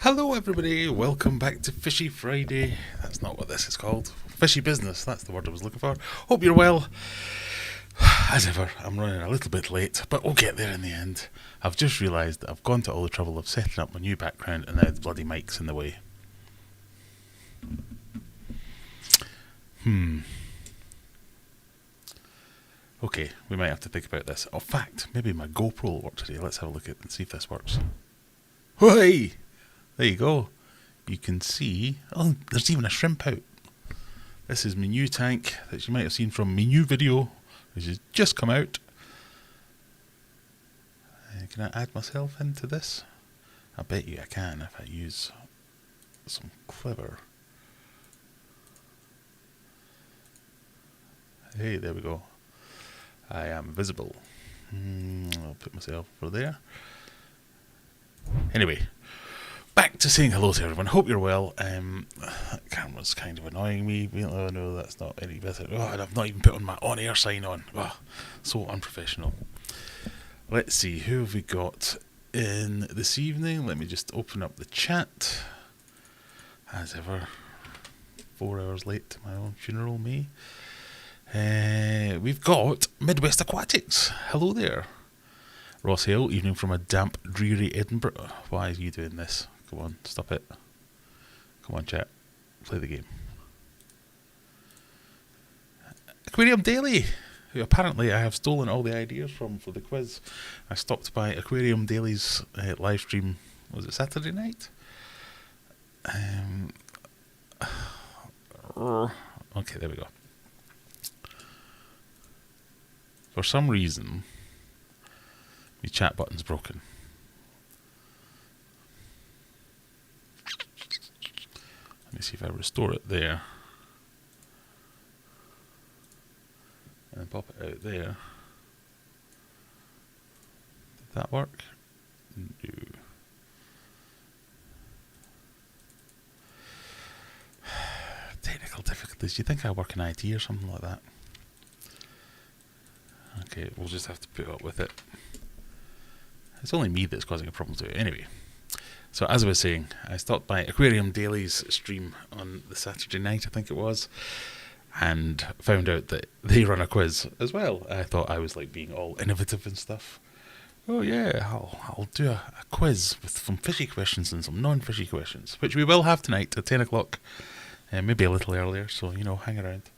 Hello everybody, welcome back to Fishy Friday. That's not what this is called. Fishy Business, that's the word I was looking for. Hope you're well. As ever, I'm running a little bit late, but we'll get there in the end. I've just realised that I've gone to all the trouble of setting up my new background and now the bloody mic's in the way. Okay, we might have to think about this. In fact, maybe my GoPro will work today. Let's have a look at it and see if this works. Hey! There you go. You can see... Oh, there's even a shrimp out. This is my new tank that you might have seen from my new video, which has just come out. Can I add myself into this? I bet you I can if I use some clever... Hey, there we go. I am visible. I'll put myself over there. Anyway, back to saying hello to everyone. Hope you're well. That camera's kind of annoying me. Oh no, that's not any better. Oh, and I've not even put on my on-air sign on. Oh, so unprofessional. Let's see, who have we got in this evening? Let me just open up the chat. As ever, 4 hours late to my own funeral, me. We've got Midwest Aquatics. Hello there. Ross Hill, evening from a damp, dreary Edinburgh. Why are you doing this? Come on, stop it. Come on, chat. Play the game. Aquarium Daily, who apparently I have stolen all the ideas from for the quiz. I stopped by Aquarium Daily's live stream, was it Saturday night? Okay, there we go. For some reason, my chat button's broken. Let me see if I restore it there. And pop it out there. Did that work? No. Technical difficulties. Do you think I work in IT or something like that? Okay, we'll just have to put up with it. It's only me that's causing a problem to it. Anyway, so as I was saying, I stopped by Aquarium Daily's stream on the Saturday night, I think it was, and found out that they run a quiz as well. I thought I was like being all innovative and stuff. Oh yeah, I'll do a quiz with some fishy questions and some non-fishy questions, which we will have tonight at 10 o'clock, maybe a little earlier, so, you know, hang around.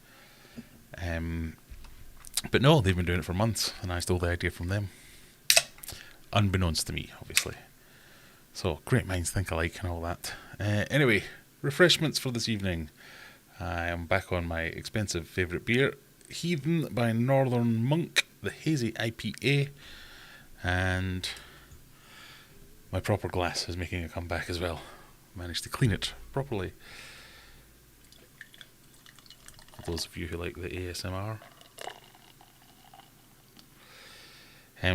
But no, they've been doing it for months, and I stole the idea from them. Unbeknownst to me, obviously. So, great minds think alike and all that. Anyway, refreshments for this evening. I am back on my expensive favourite beer, Heathen by Northern Monk, the Hazy IPA. And my proper glass is making a comeback as well. Managed to clean it properly. For those of you who like the ASMR.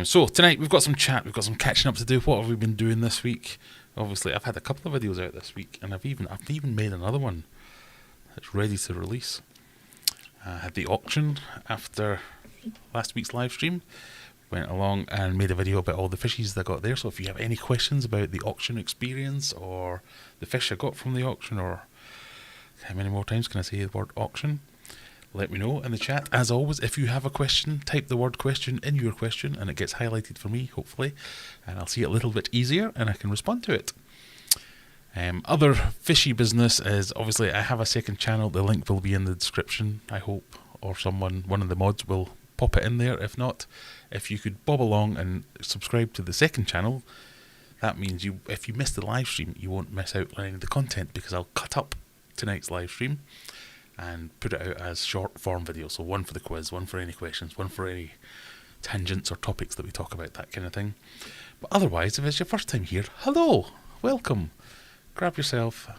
So tonight we've got some chat, we've got some catching up to do. What have we been doing this week? Obviously, I've had a couple of videos out this week, and I've even made another one that's ready to release. I had the auction after last week's live stream. Went along and made a video about all the fishies that I got there. So if you have any questions about the auction experience or the fish I got from the auction, or how many more times can I say the word auction? Let me know in the chat. As always, if you have a question, type the word question in your question and it gets highlighted for me, hopefully, and I'll see it a little bit easier and I can respond to it. Other fishy business is, obviously, I have a second channel. The link will be in the description, I hope, or one of the mods will pop it in there. If not, if you could bob along and subscribe to the second channel, that means if you miss the live stream, you won't miss out on any of the content, because I'll cut up tonight's live stream and put it out as short form videos. So one for the quiz, one for any questions, one for any tangents or topics that we talk about, that kind of thing. But otherwise, if it's your first time here, hello, welcome. Grab yourself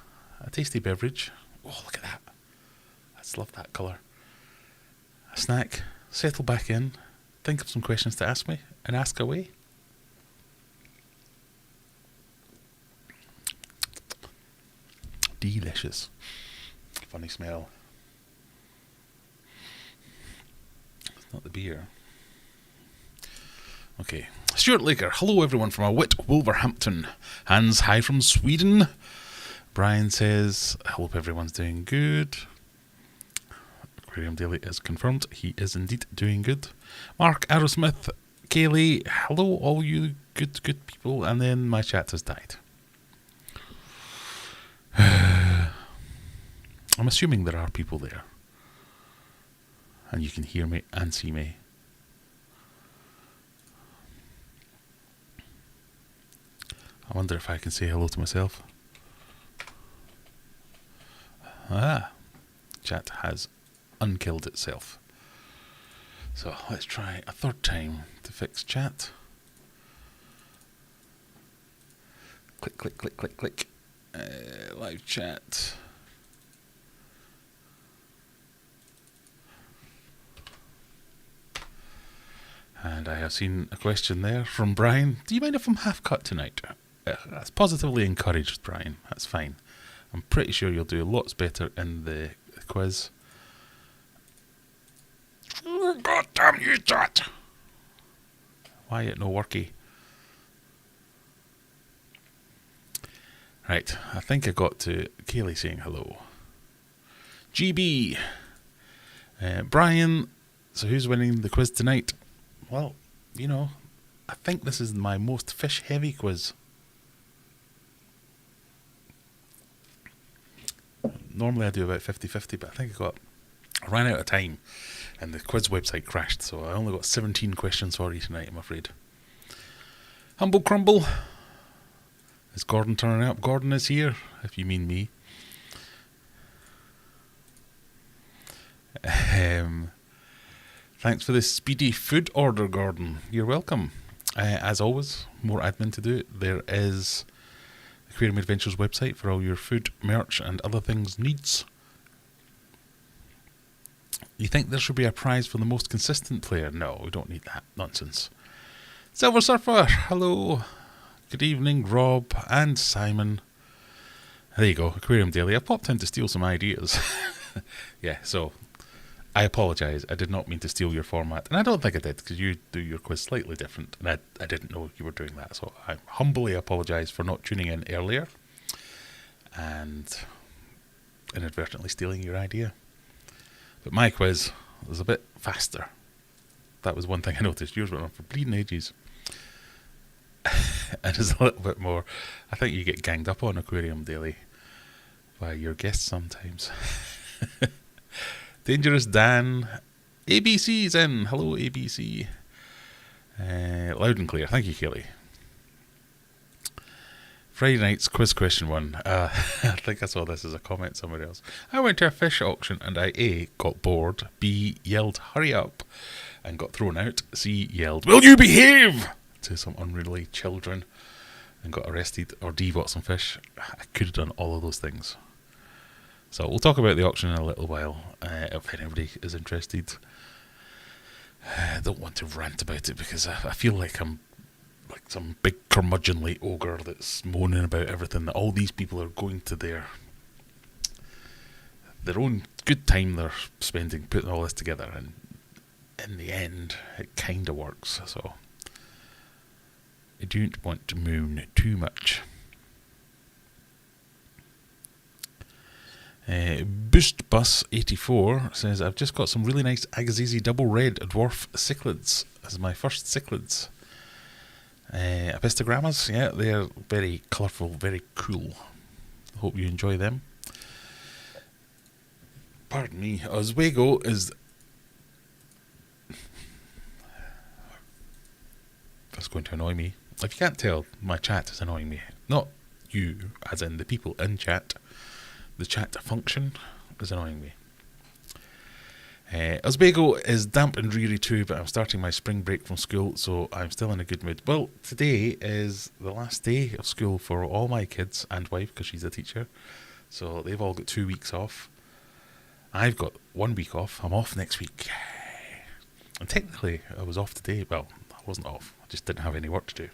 a tasty beverage. Oh, look at that. I just love that colour. A snack, settle back in, think of some questions to ask me, and ask away. Delicious. Funny smell. Not the beer. Okay, Stuart Laker, hello everyone from a wit Wolverhampton. Hans, hi from Sweden. Brian says, I hope everyone's doing good. Aquarium Daily is confirmed. He is indeed doing good. Mark Aerosmith, Kaylee, hello all you good people. And then my chat has died. I'm assuming there are people there. And you can hear me and see me. I wonder if I can say hello to myself. Chat has unkilled itself. So let's try a third time to fix chat. Click, click, click, click, click. Live chat. And I have seen a question there from Brian. Do you mind if I'm half cut tonight? That's positively encouraged, Brian. That's fine. I'm pretty sure you'll do lots better in the quiz. Oh, God damn you, chat! Why it no worky? Right, I think I got to Kaylee saying hello. GB. Brian, so who's winning the quiz tonight? Well, you know, I think this is my most fish-heavy quiz. Normally I do about 50-50, but I think I ran out of time and the quiz website crashed, so I only got 17 questions for you tonight, I'm afraid. Humble Crumble. Is Gordon turning up? Gordon is here, if you mean me. Thanks for the speedy food order, Gordon. You're welcome. As always, more admin to do. There is Aquarium Adventures website for all your food, merch and other things needs. You think there should be a prize for the most consistent player? No, we don't need that nonsense. Silver Surfer, hello. Good evening, Rob and Simon. There you go, Aquarium Daily. I popped in to steal some ideas. Yeah, so I apologise. I did not mean to steal your format. And I don't think I did, because you do your quiz slightly different. And I didn't know you were doing that. So I humbly apologise for not tuning in earlier. And inadvertently stealing your idea. But my quiz was a bit faster. That was one thing I noticed. Yours went on for bleeding ages. And it's a little bit more. I think you get ganged up on Aquarium Daily by your guests sometimes. Dangerous Dan. ABC's in. Hello, ABC. Loud and clear. Thank you, Kelly. Friday night's quiz question 1. I think I saw this as a comment somewhere else. I went to a fish auction and I A, got bored, B, yelled hurry up and got thrown out, C, yelled will you behave to some unruly children and got arrested, or D, bought some fish. I could have done all of those things. So we'll talk about the auction in a little while, if anybody is interested. I don't want to rant about it because I feel like I'm like some big curmudgeonly ogre that's moaning about everything, that all these people are going to their own good time they're spending putting all this together, and in the end it kind of works, so I don't want to moan too much. Boost Bus 84 says, I've just got some really nice Agassiz double red dwarf cichlids as my first cichlids. Apistogrammas, yeah, they're very colourful, very cool. Hope you enjoy them. Pardon me, Oswego is... That's going to annoy me. If you can't tell, my chat is annoying me. Not you, as in the people in chat. The chat function is annoying me. Oswego is damp and dreary too, but I'm starting my spring break from school, so I'm still in a good mood. Well, today is the last day of school for all my kids and wife, because she's a teacher. So they've all got 2 weeks off. I've got 1 week off. I'm off next week. And technically, I was off today. Well, I wasn't off. I just didn't have any work to do.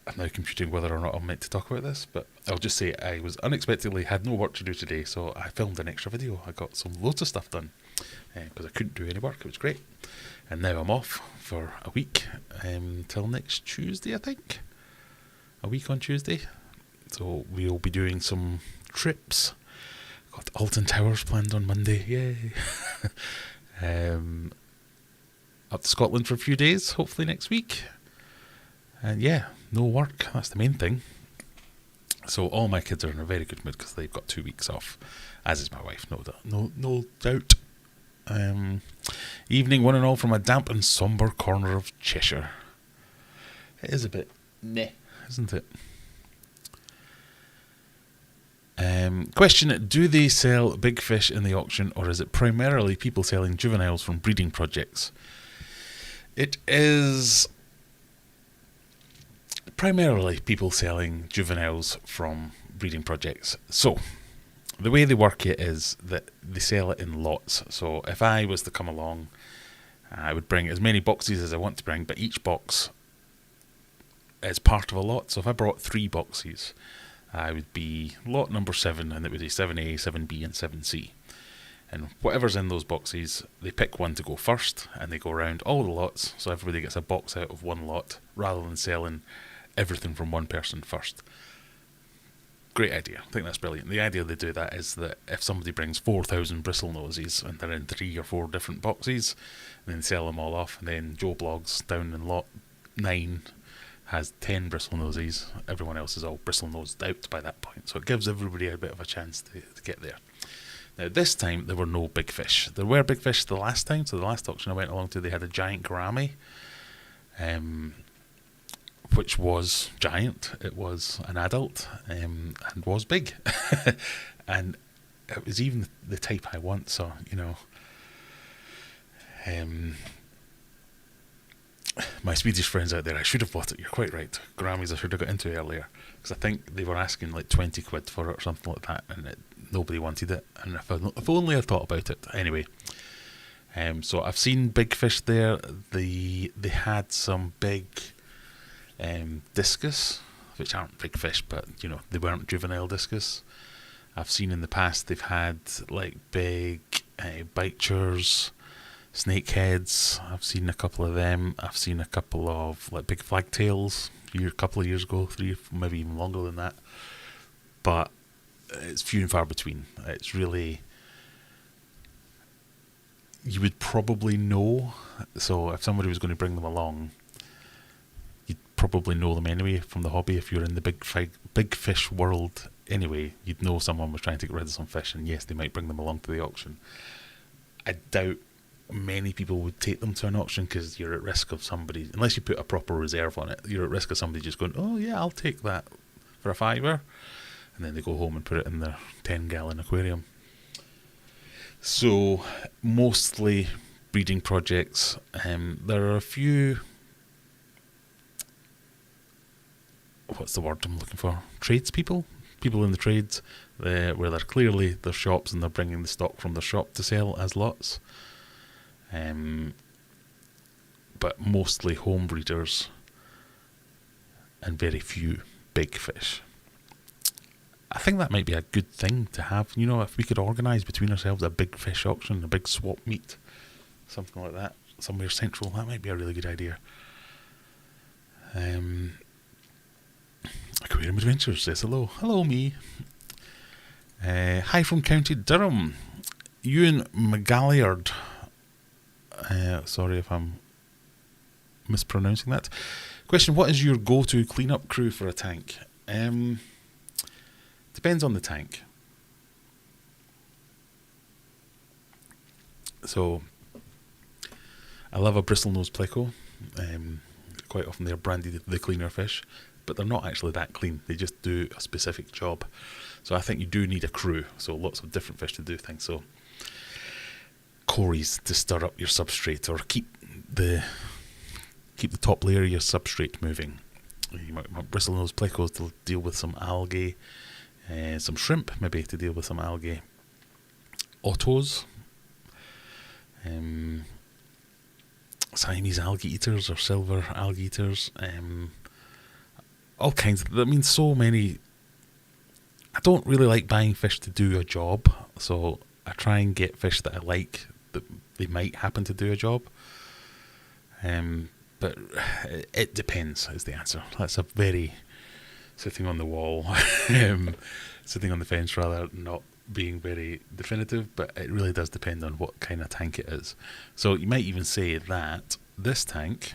I'm now computing whether or not I'm meant to talk about this, but I'll just say I was unexpectedly had no work to do today, so I filmed an extra video. I got loads of stuff done. because I couldn't do any work. It was great. And now I'm off for a week till next Tuesday, I think. A week on Tuesday. So we'll be doing some trips. Got Alton Towers planned on Monday. Yay. Up to Scotland for a few days, hopefully next week. And yeah, no work. That's the main thing. So all my kids are in a very good mood because they've got 2 weeks off, as is my wife, no doubt. Evening one and all from a damp and sombre corner of Cheshire. It is a bit meh, isn't it? Question, do they sell big fish in the auction, or is it primarily people selling juveniles from breeding projects? It is primarily people selling juveniles from breeding projects. So, the way they work it is that they sell it in lots. So, if I was to come along, I would bring as many boxes as I want to bring, but each box is part of a lot. So, if I brought 3 boxes, I would be lot number 7, and it would be 7A, 7B, and 7C. And whatever's in those boxes, they pick one to go first, and they go around all the lots, so everybody gets a box out of one lot, rather than selling everything from one person first. Great idea. I think that's brilliant. The idea they do that is that if somebody brings 4,000 bristlenoses, and they're in 3 or 4 different boxes, and then sell them all off, and then Joe Blogs down in lot 9 has 10 bristlenoses, everyone else is all bristlenosed out by that point. So it gives everybody a bit of a chance to get there. Now this time there were no big fish. There were big fish the last time, so the last auction I went along to, they had a giant gourami, which was giant. It was an adult, and was big. And it was even the type I want, so, you know. My Swedish friends out there, I should have bought it, you're quite right. Gouramis I should have got into earlier, because I think they were asking like 20 quid for it or something like that, and nobody wanted it, and if only I thought about it. Anyway, so I've seen big fish there. They had some big discus, which aren't big fish, but you know, they weren't juvenile discus. I've seen in the past they've had like big bichers, snakeheads. I've seen a couple of them. I've seen a couple of like big flagtails a couple of years ago, 3, maybe even longer than that. But it's few and far between. It's really, you would probably know. So if somebody was going to bring them along, you'd probably know them anyway from the hobby. If you're in the big fish world anyway, you'd know someone was trying to get rid of some fish, and yes, they might bring them along to the auction. I doubt many people would take them to an auction, because you're at risk of somebody, unless you put a proper reserve on it, you're at risk of somebody just going, oh yeah, I'll take that for a £5, and then they go home and put it in their 10-gallon aquarium. So mostly breeding projects. There are a few, what's the word I'm looking for, tradespeople, people in the trades, where they're clearly their shops and they're bringing the stock from their shop to sell as lots. But mostly home breeders and very few big fish. I think that might be a good thing to have. You know, if we could organise between ourselves a big fish auction, a big swap meet, something like that, somewhere central, that might be a really good idea. Aquarium Adventures says hello. Hello, me. Hi from County Durham. Ewan McGalliard. Sorry if I'm mispronouncing that. Question, what is your go-to clean-up crew for a tank? Depends on the tank. So, I love a bristlenose pleco. Quite often they're branded the cleaner fish, but they're not actually that clean. They just do a specific job. So I think you do need a crew. So lots of different fish to do things. So cories to stir up your substrate, or keep the top layer of your substrate moving. You might want bristlenose plecos to deal with some algae, some shrimp maybe to deal with some algae. Ottos, Siamese algae eaters or silver algae eaters, all kinds. I mean, so many. I don't really like buying fish to do a job, so I try and get fish that I like, that they might happen to do a job. But it depends is the answer. That's a very sitting on the wall, sitting on the fence rather, not being very definitive, but it really does depend on what kind of tank it is. So you might even say that this tank,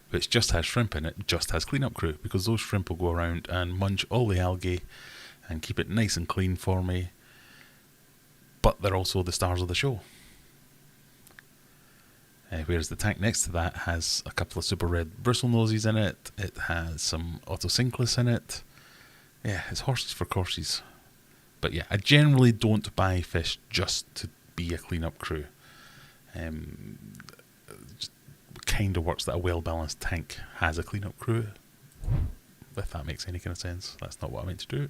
which just has shrimp in it, just has cleanup crew, because those shrimp will go around and munch all the algae and keep it nice and clean for me, but they're also the stars of the show. Whereas the tank next to that has a couple of super red bristlenoses in it, it has some autosynclus in it. Yeah, it's horses for courses. But yeah, I generally don't buy fish just to be a cleanup crew. Just kind of works that a well-balanced tank has a cleanup crew. If that makes any kind of sense. That's not what I meant to do.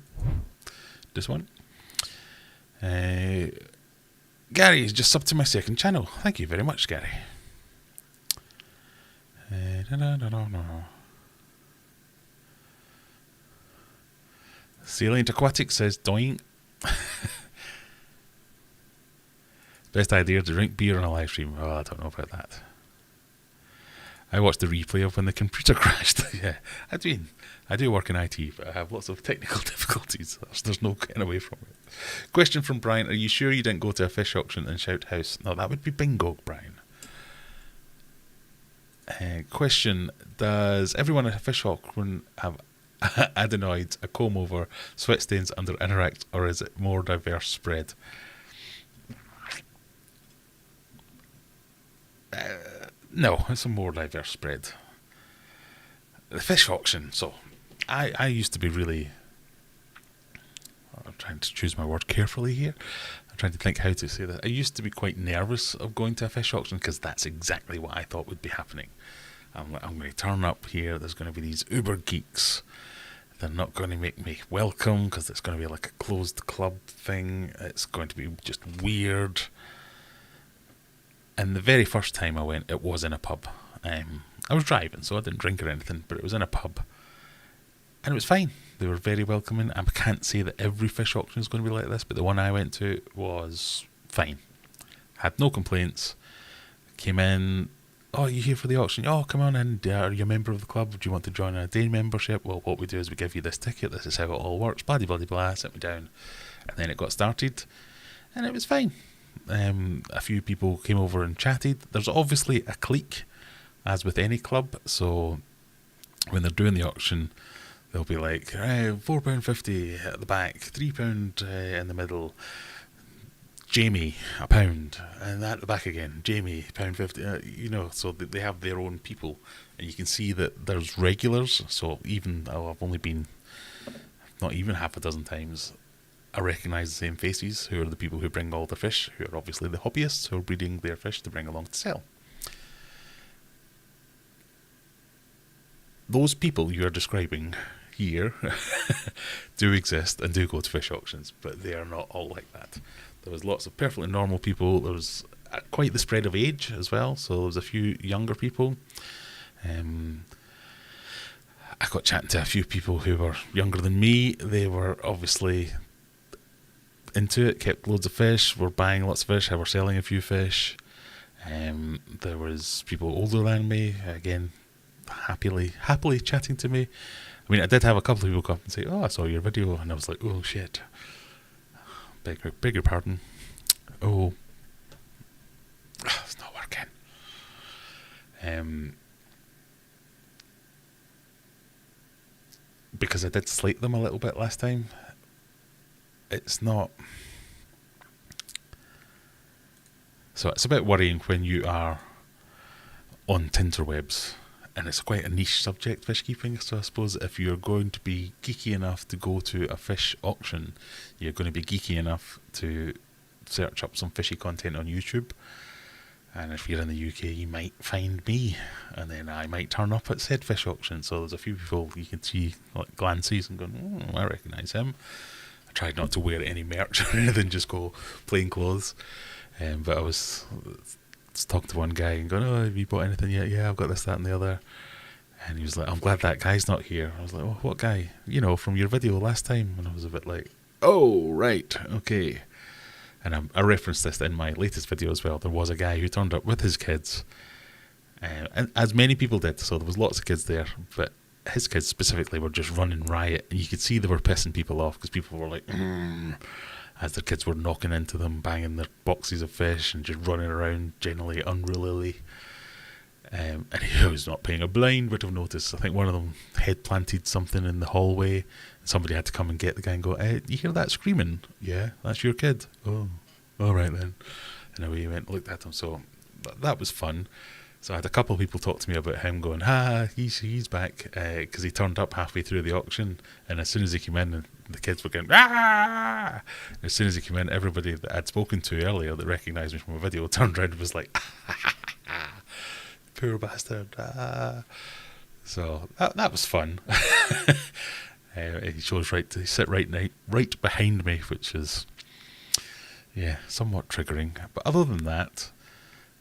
This one. Gary is just subbed to my second channel. Thank you very much, Gary. Salient Aquatic says doing. Best idea to drink beer on a live stream. Oh, I don't know about that. I watched the replay of when the computer crashed. Yeah, I do work in IT, but I have lots of technical difficulties. There's no getting away from it. Question from Brian: are you sure you didn't go to a fish auction and shout house? No, that would be bingo, Brian. Question: does everyone at a fish auction have adenoids, a comb over, sweat stains under interact, or is it more diverse spread? No, it's a more diverse spread. The fish auction, so I used to be really, I'm trying to choose my word carefully here, I'm trying to think how to say that. I used to be quite nervous of going to a fish auction because that's exactly what I thought would be happening. I'm going to turn up here, there's going to be these uber geeks, they're not going to make me welcome because it's going to be like a closed club thing, it's going to be just weird. And the very first time I went, it was in a pub. I was driving, so I didn't drink or anything, but it was in a pub. And it was fine. They were very welcoming. I can't say that every fish auction is going to be like this, but the one I went to was fine. Had no complaints. Came in, oh, you here for the auction? Oh, come on in. Are you a member of the club? Do you want to join a day membership? Well, what we do is we give you this ticket. This is how it all works. Blah, blah, blah, blah. Sit me down. And then it got started. And it was fine. A few people came over and chatted. There's obviously a clique, as with any club, so when they're doing the auction, they'll be like, £4.50 at the back, £3 in the middle, Jamie, £1, and at the back again, Jamie, £1.50, so they have their own people, and you can see that there's regulars, so even though I've only been not even half a dozen times, I recognise the same faces, who are the people who bring all the fish, who are obviously the hobbyists who are breeding their fish to bring along to sell. Those people you're describing here do exist and do go to fish auctions, but they are not all like that. There was lots of perfectly normal people. There was quite the spread of age as well, so there was a few younger people. I got chatting to a few people who were younger than me. They were obviously into it, kept loads of fish, were buying lots of fish, were selling a few fish. There was people older than me, again, happily chatting to me. I mean, I did have a couple of people come up and say, oh, I saw your video, and I was like, oh shit, beg your pardon, it's not working. Because I did slate them a little bit last time. It's not. So it's a bit worrying when you are on Tinterwebs, and it's quite a niche subject, fish keeping. So I suppose if you're going to be geeky enough to go to a fish auction, you're going to be geeky enough to search up some fishy content on YouTube. And if you're in the UK, you might find me, and then I might turn up at said fish auction. So there's a few people you can see like glances and going, I recognise him. I tried not to wear any merch or anything, just go plain clothes. But I was talking to one guy and going, oh, have you bought anything yet? Yeah, I've got this, that and the other. And he was like, I'm glad that guy's not here. I was like, oh, what guy? From your video last time. And I was a bit like, oh, right, okay. And I referenced this in my latest video as well. There was a guy who turned up with his kids, and as many people did, so there was lots of kids there, but his kids specifically were just running riot, and you could see they were pissing people off because people were like, as their kids were knocking into them, banging their boxes of fish, and just running around generally unruly. And he was not paying a blind bit of notice. I think one of them head planted something in the hallway, and somebody had to come and get the guy and go, you hear that screaming? Yeah, that's your kid. Oh, all right then. And away he went and looked at him. So that was fun. So I had a couple of people talk to me about him going, he's back, because he turned up halfway through the auction, and as soon as he came in, the kids were going, ah! And as soon as he came in, everybody that I'd spoken to earlier that recognised me from a video turned around and was like, poor bastard. So that was fun. He chose to sit right behind me, which is, somewhat triggering. But other than that,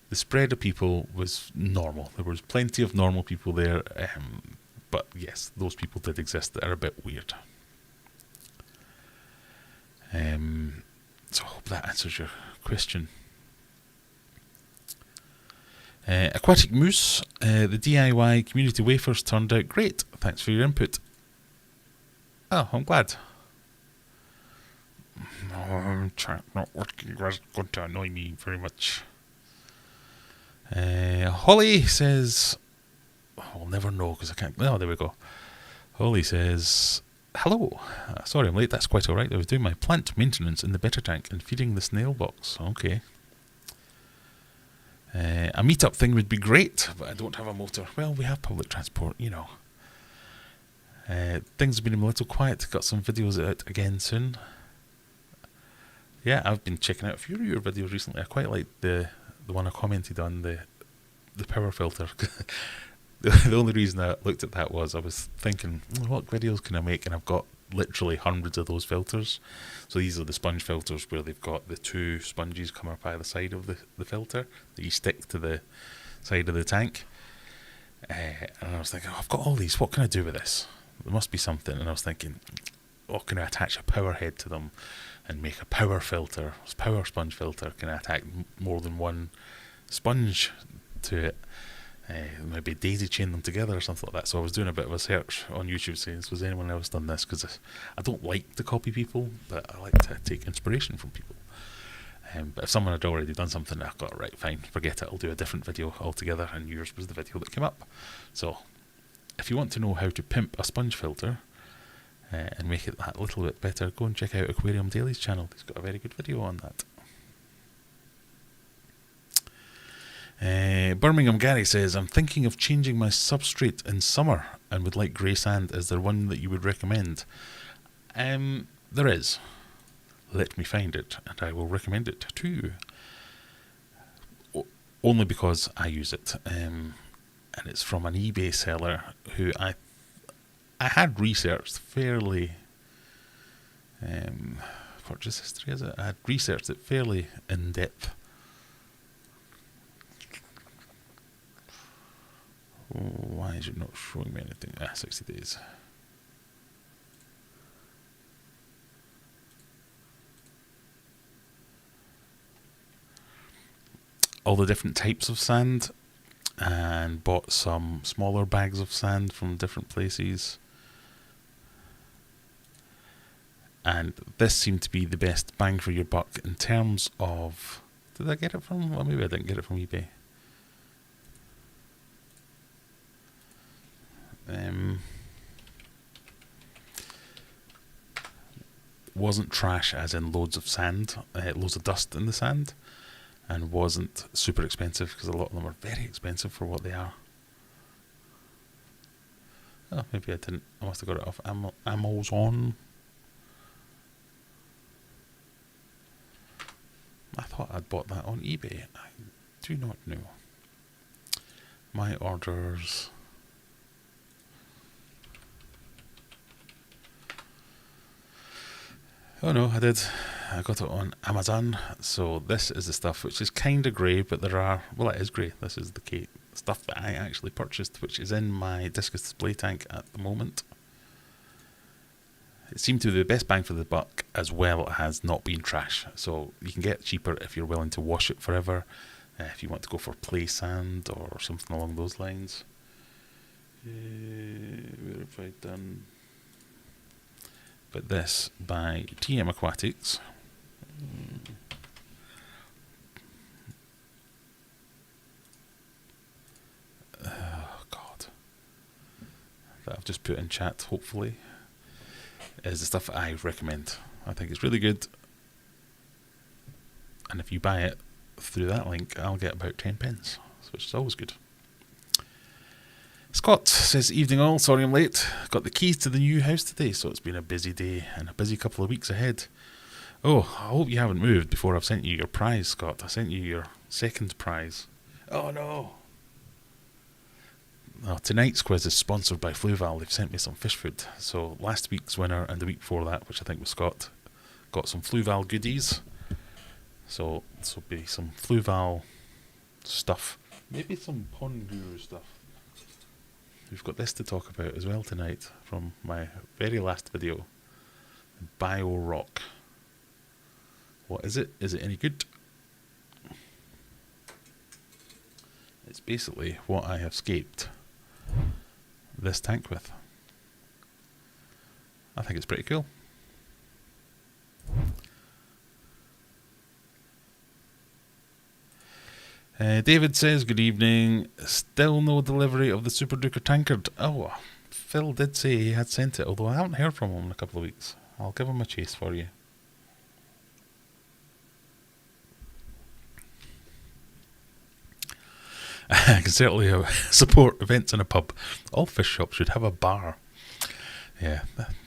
the spread of people was normal. There was plenty of normal people there, but yes, those people did exist that are a bit weird. So I hope that answers your question. Aquatic Moose, the DIY community wafers turned out great. Thanks for your input. Oh, I'm glad. Chat not working. That's going to annoy me very much. Holly says, I'll never know because I can't. Oh, there we go. Holly says, hello. Sorry I'm late. That's quite alright. I was doing my plant maintenance in the better tank and feeding the snail box. Okay. A meetup thing would be great, but I don't have a motor. Well, we have public transport, you know. Things have been a little quiet. Got some videos out again soon. Yeah, I've been checking out a few of your videos recently. I quite like the one I commented on, the power filter. The only reason I looked at that was I was thinking, what videos can I make? And I've got literally hundreds of those filters. So these are the sponge filters where they've got the two sponges come up either side of the filter that you stick to the side of the tank. And I was thinking, I've got all these. What can I do with this? There must be something. And I was thinking, can I attach a power head to them and make a power filter, power sponge filter? Can I attach more than one sponge to it? Maybe daisy chain them together or something like that. So I was doing a bit of a search on YouTube saying, has anyone else done this? Because I don't like to copy people, but I like to take inspiration from people. But if someone had already done something, I thought, right, fine, forget it, I'll do a different video altogether, and yours was the video that came up. So if you want to know how to pimp a sponge filter and make it that little bit better, go and check out Aquarium Daily's channel. He's got a very good video on that. Birmingham Gary says, I'm thinking of changing my substrate in summer and would like grey sand. Is there one that you would recommend? There is. Let me find it and I will recommend it to you. Only because I use it. And it's from an eBay seller who I had researched fairly... purchase history, is it? I had researched it fairly in depth. Why is it not showing me anything? 60 days. All the different types of sand, and bought some smaller bags of sand from different places. And this seemed to be the best bang for your buck in terms of... Did I get it from... Well, maybe I didn't get it from eBay. Wasn't trash as in loads of sand, loads of dust in the sand, and wasn't super expensive because a lot of them are very expensive for what they are. Oh, maybe I didn't. I must have got it off Amazon. I thought I'd bought that on eBay. I do not know. My orders... Oh no, I did. I got it on Amazon. So this is the stuff which is kind of grey, but there are... Well, it is grey. This is the stuff that I actually purchased, which is in my discus display tank at the moment. it seemed to be the best bang for the buck, as well as not being trash. So you can get it cheaper if you're willing to wash it forever, if you want to go for play sand or something along those lines. Where have I done? But this by TM Aquatics. Oh God, that I've just put in chat, hopefully, is the stuff that I recommend. I think it's really good, and if you buy it through that link, I'll get about 10 pence, which is always good. Scott says, evening all, sorry I'm late. Got the keys to the new house today, so it's been a busy day and a busy couple of weeks ahead. Oh, I hope you haven't moved before I've sent you your prize, Scott. I sent you your second prize. Oh no. Oh, tonight's quiz is sponsored by Fluval. They've sent me some fish food. So last week's winner and the week before that, which I think was Scott, got some Fluval goodies. So this will be some Fluval stuff. Maybe some Pond Guru stuff. We've got this to talk about as well tonight from my very last video. Bio Rock. What is it? Is it any good? It's basically what I have scaped this tank with. I think it's pretty cool. David says, good evening. Still no delivery of the Super Duker tankard. Oh, Phil did say he had sent it, although I haven't heard from him in a couple of weeks. I'll give him a chase for you. I can certainly support events in a pub. All fish shops should have a bar. Yeah,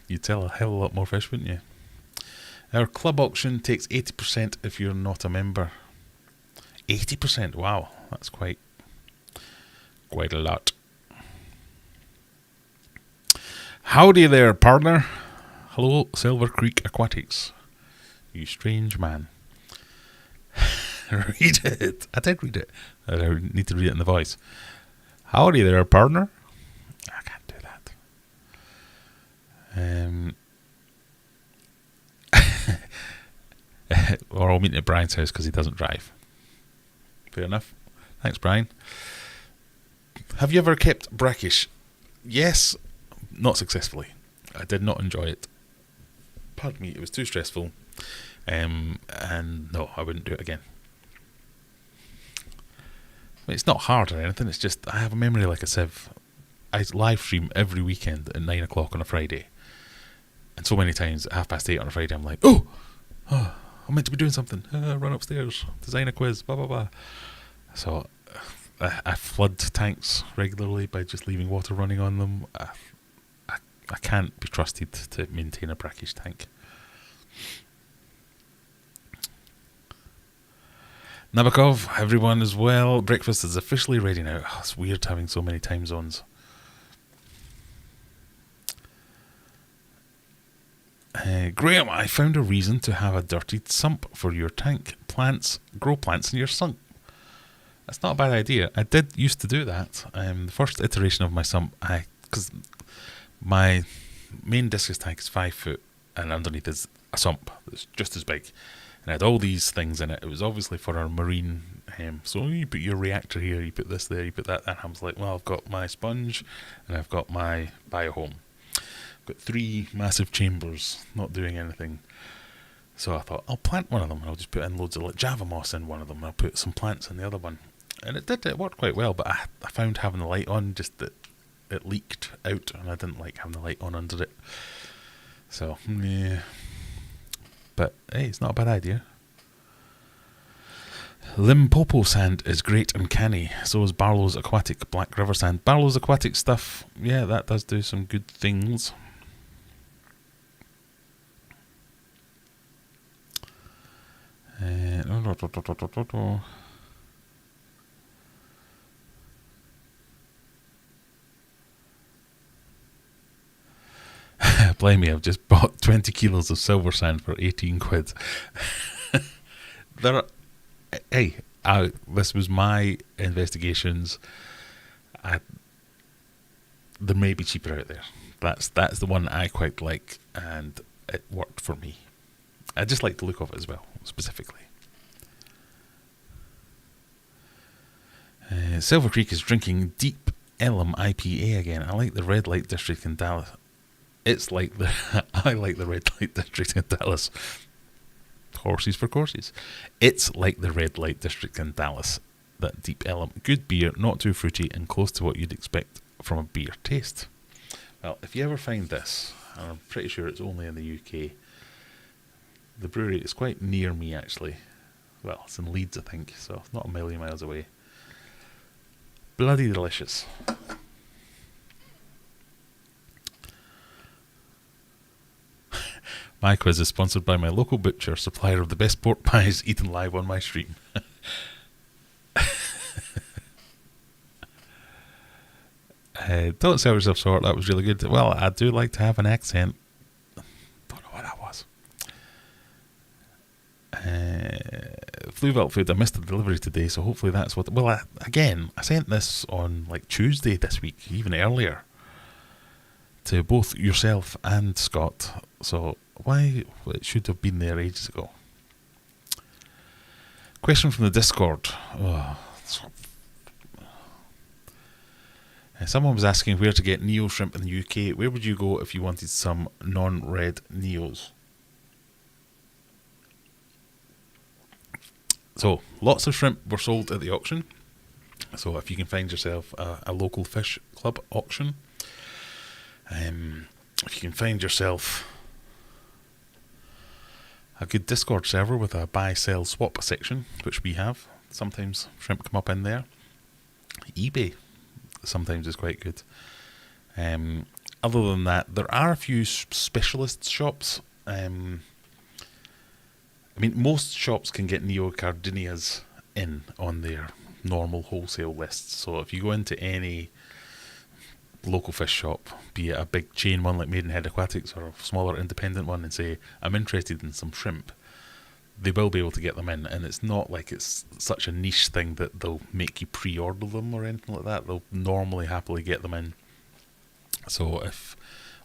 you'd sell a hell of a lot more fish, wouldn't you? Our club auction takes 80% if you're not a member. 80%, wow, that's quite a lot. Howdy there, partner. Hello, Silver Creek Aquatics. You strange man. Read it. I did read it. I need to read it in the voice. Howdy there, partner. I can't do that. Or I'll meet at Brian's house because he doesn't drive. Fair enough. Thanks, Brian. Have you ever kept brackish? Yes, not successfully. I did not enjoy it. Pardon me, it was too stressful. And no, I wouldn't do it again. It's not hard or anything, it's just I have a memory like a sieve. I live stream every weekend at 9 o'clock on a Friday. And so many times at 8:30 on a Friday I'm like, oh, I'm meant to be doing something. Run upstairs, design a quiz, blah, blah, blah. So I flood tanks regularly by just leaving water running on them. I can't be trusted to maintain a brackish tank. Nabokov, everyone as well. Breakfast is officially ready now. Oh, it's weird having so many time zones. Graham, I found a reason to have a dirty sump for your tank. Grow plants in your sump. That's not a bad idea. I did used to do that. The first iteration of my sump, because my main discus tank is 5 foot, and underneath is a sump that's just as big. And I had all these things in it. It was obviously for our marine. So you put your reactor here, you put this there, you put that. And I was like, well, I've got my sponge and I've got my biohome. I've got 3 massive chambers not doing anything. So I thought, I'll plant one of them. And I'll just put in loads of Java moss in one of them. And I'll put some plants in the other one. And it worked quite well. But I found having the light on, just that it leaked out. And I didn't like having the light on under it. So, yeah. But hey, it's not a bad idea. Limpopo sand is great and canny. So is Barlow's Aquatic Black River sand. Barlow's Aquatic stuff, yeah, that does do some good things. Blame me, I've just bought 20 kilos of silver sand for 18 quid. This was my investigations. There may be cheaper out there. That's the one I quite like, and it worked for me. I just like the look of it as well, specifically. Silver Creek is drinking Deep Ellum IPA again. I like the Red Light District in Dallas. It's like the I like the Red Light District in Dallas. Horses for courses. It's like the Red Light District in Dallas. That Deep Ellum. Good beer, not too fruity, and close to what you'd expect from a beer taste. Well, if you ever find this, and I'm pretty sure it's only in the UK, the brewery is quite near me actually. Well, it's in Leeds, I think, so it's not a million miles away. Bloody delicious. My quiz is sponsored by my local butcher, supplier of the best pork pies eaten live on my stream. Don't sell yourself short, that was really good. Well, I do like to have an accent. Don't know what that was. Fluvelt food, I missed the delivery today, so hopefully that's what... Well, I sent this on like Tuesday this week, even earlier, to both yourself and Scott. So why... It should have been there ages ago. Question from the Discord. Someone was asking where to get Neo shrimp in the UK. Where would you go if you wanted some non-red Neos? So, lots of shrimp were sold at the auction. So, if you can find yourself a local fish club auction, if you can find yourself a good Discord server with a buy, sell, swap section, which we have, sometimes shrimp come up in there. eBay sometimes is quite good. Other than that, there are a few specialist shops. I mean, most shops can get neocardinias in on their normal wholesale lists. So if you go into any local fish shop, be it a big chain one like Maidenhead Aquatics or a smaller independent one, and say, I'm interested in some shrimp, they will be able to get them in. And it's not like it's such a niche thing that they'll make you pre-order them or anything like that. They'll normally happily get them in. So if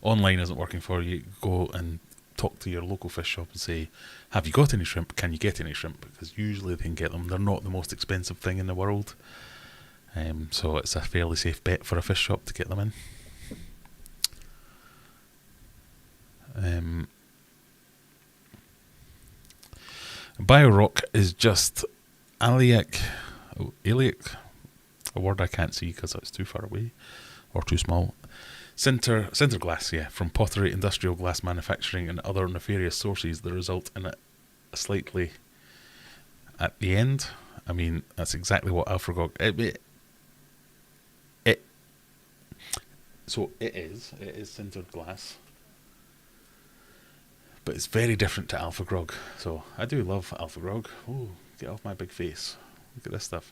online isn't working for you, go and talk to your local fish shop and say, have you got any shrimp? Can you get any shrimp? Because usually they can get them. They're not the most expensive thing in the world. So it's a fairly safe bet for a fish shop to get them in. Biorock is just aliac, a word I can't see because it's too far away or too small. Sinter glass, from pottery, industrial glass manufacturing, and other nefarious sources that result in it slightly at the end. I mean, that's exactly what Alfragog. It is sintered glass, but it's very different to Alpha Grog. So I do love Alpha Grog. Ooh, get off my big face! Look at this stuff.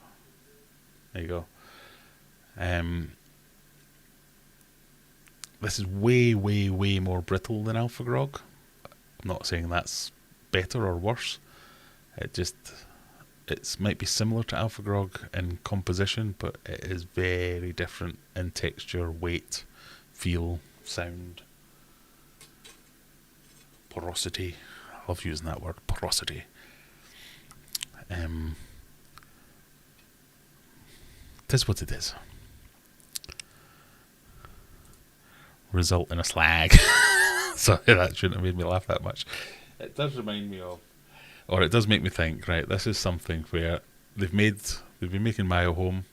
There you go. This is way, way, way more brittle than Alpha Grog. I'm not saying that's better or worse. It might be similar to Alpha Grog in composition, but it is very different in texture, weight, feel, sound, porosity. I love using that word, porosity. It is what it is. Result in a slag. Sorry, that shouldn't have made me laugh that much. It does remind me of, or it does make me think, right, this is something where they've been making Mayo home,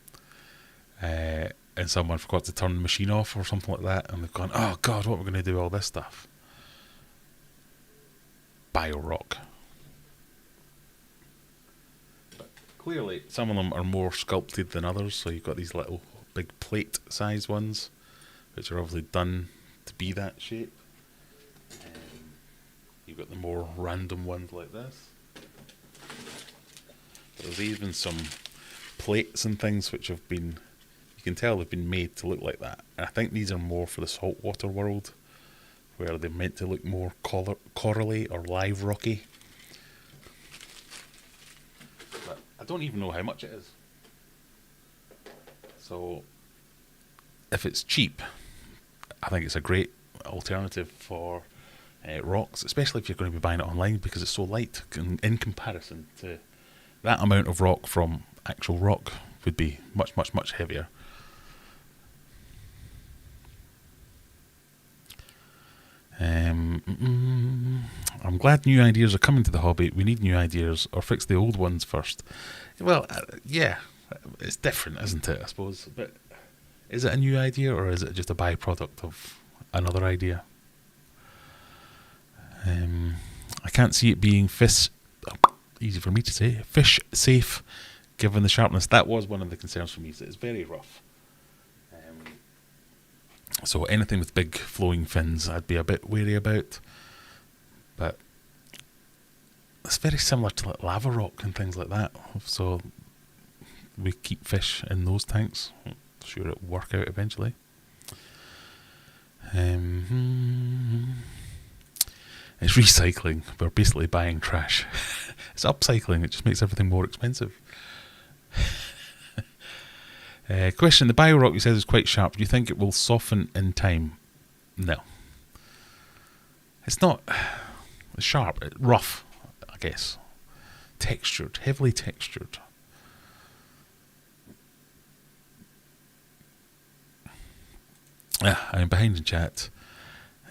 and someone forgot to turn the machine off or something like that, and they've gone, oh god, what are we going to do all this stuff? Biorock. But clearly, some of them are more sculpted than others, so you've got these little big plate size ones, which are obviously done to be that shape. You've got the more random ones like this. There's even some plates and things which have been, you can tell they've been made to look like that. And I think these are more for the saltwater world, where they're meant to look more corally or live rocky. But I don't even know how much it is. So if it's cheap, I think it's a great alternative for rocks, especially if you're going to be buying it online, because it's so light in comparison to that amount of rock from actual rock would be much, much, much heavier. I'm glad new ideas are coming to the hobby. We need new ideas, or fix the old ones first. Well, yeah, it's different, isn't it, I suppose? But is it a new idea, or is it just a byproduct of another idea? I can't see it being easy for me to say, fish safe, given the sharpness. That was one of the concerns for me, is that it's very rough. So anything with big flowing fins I'd be a bit wary about. But it's very similar to like lava rock and things like that. So we keep fish in those tanks. I'm sure it'll work out eventually. It's recycling. We're basically buying trash. It's upcycling. It just makes everything more expensive. Question, the bio rock you said is quite sharp. Do you think it will soften in time? No. It's not sharp. It's rough, I guess. Textured. Heavily textured. I'm behind in chat.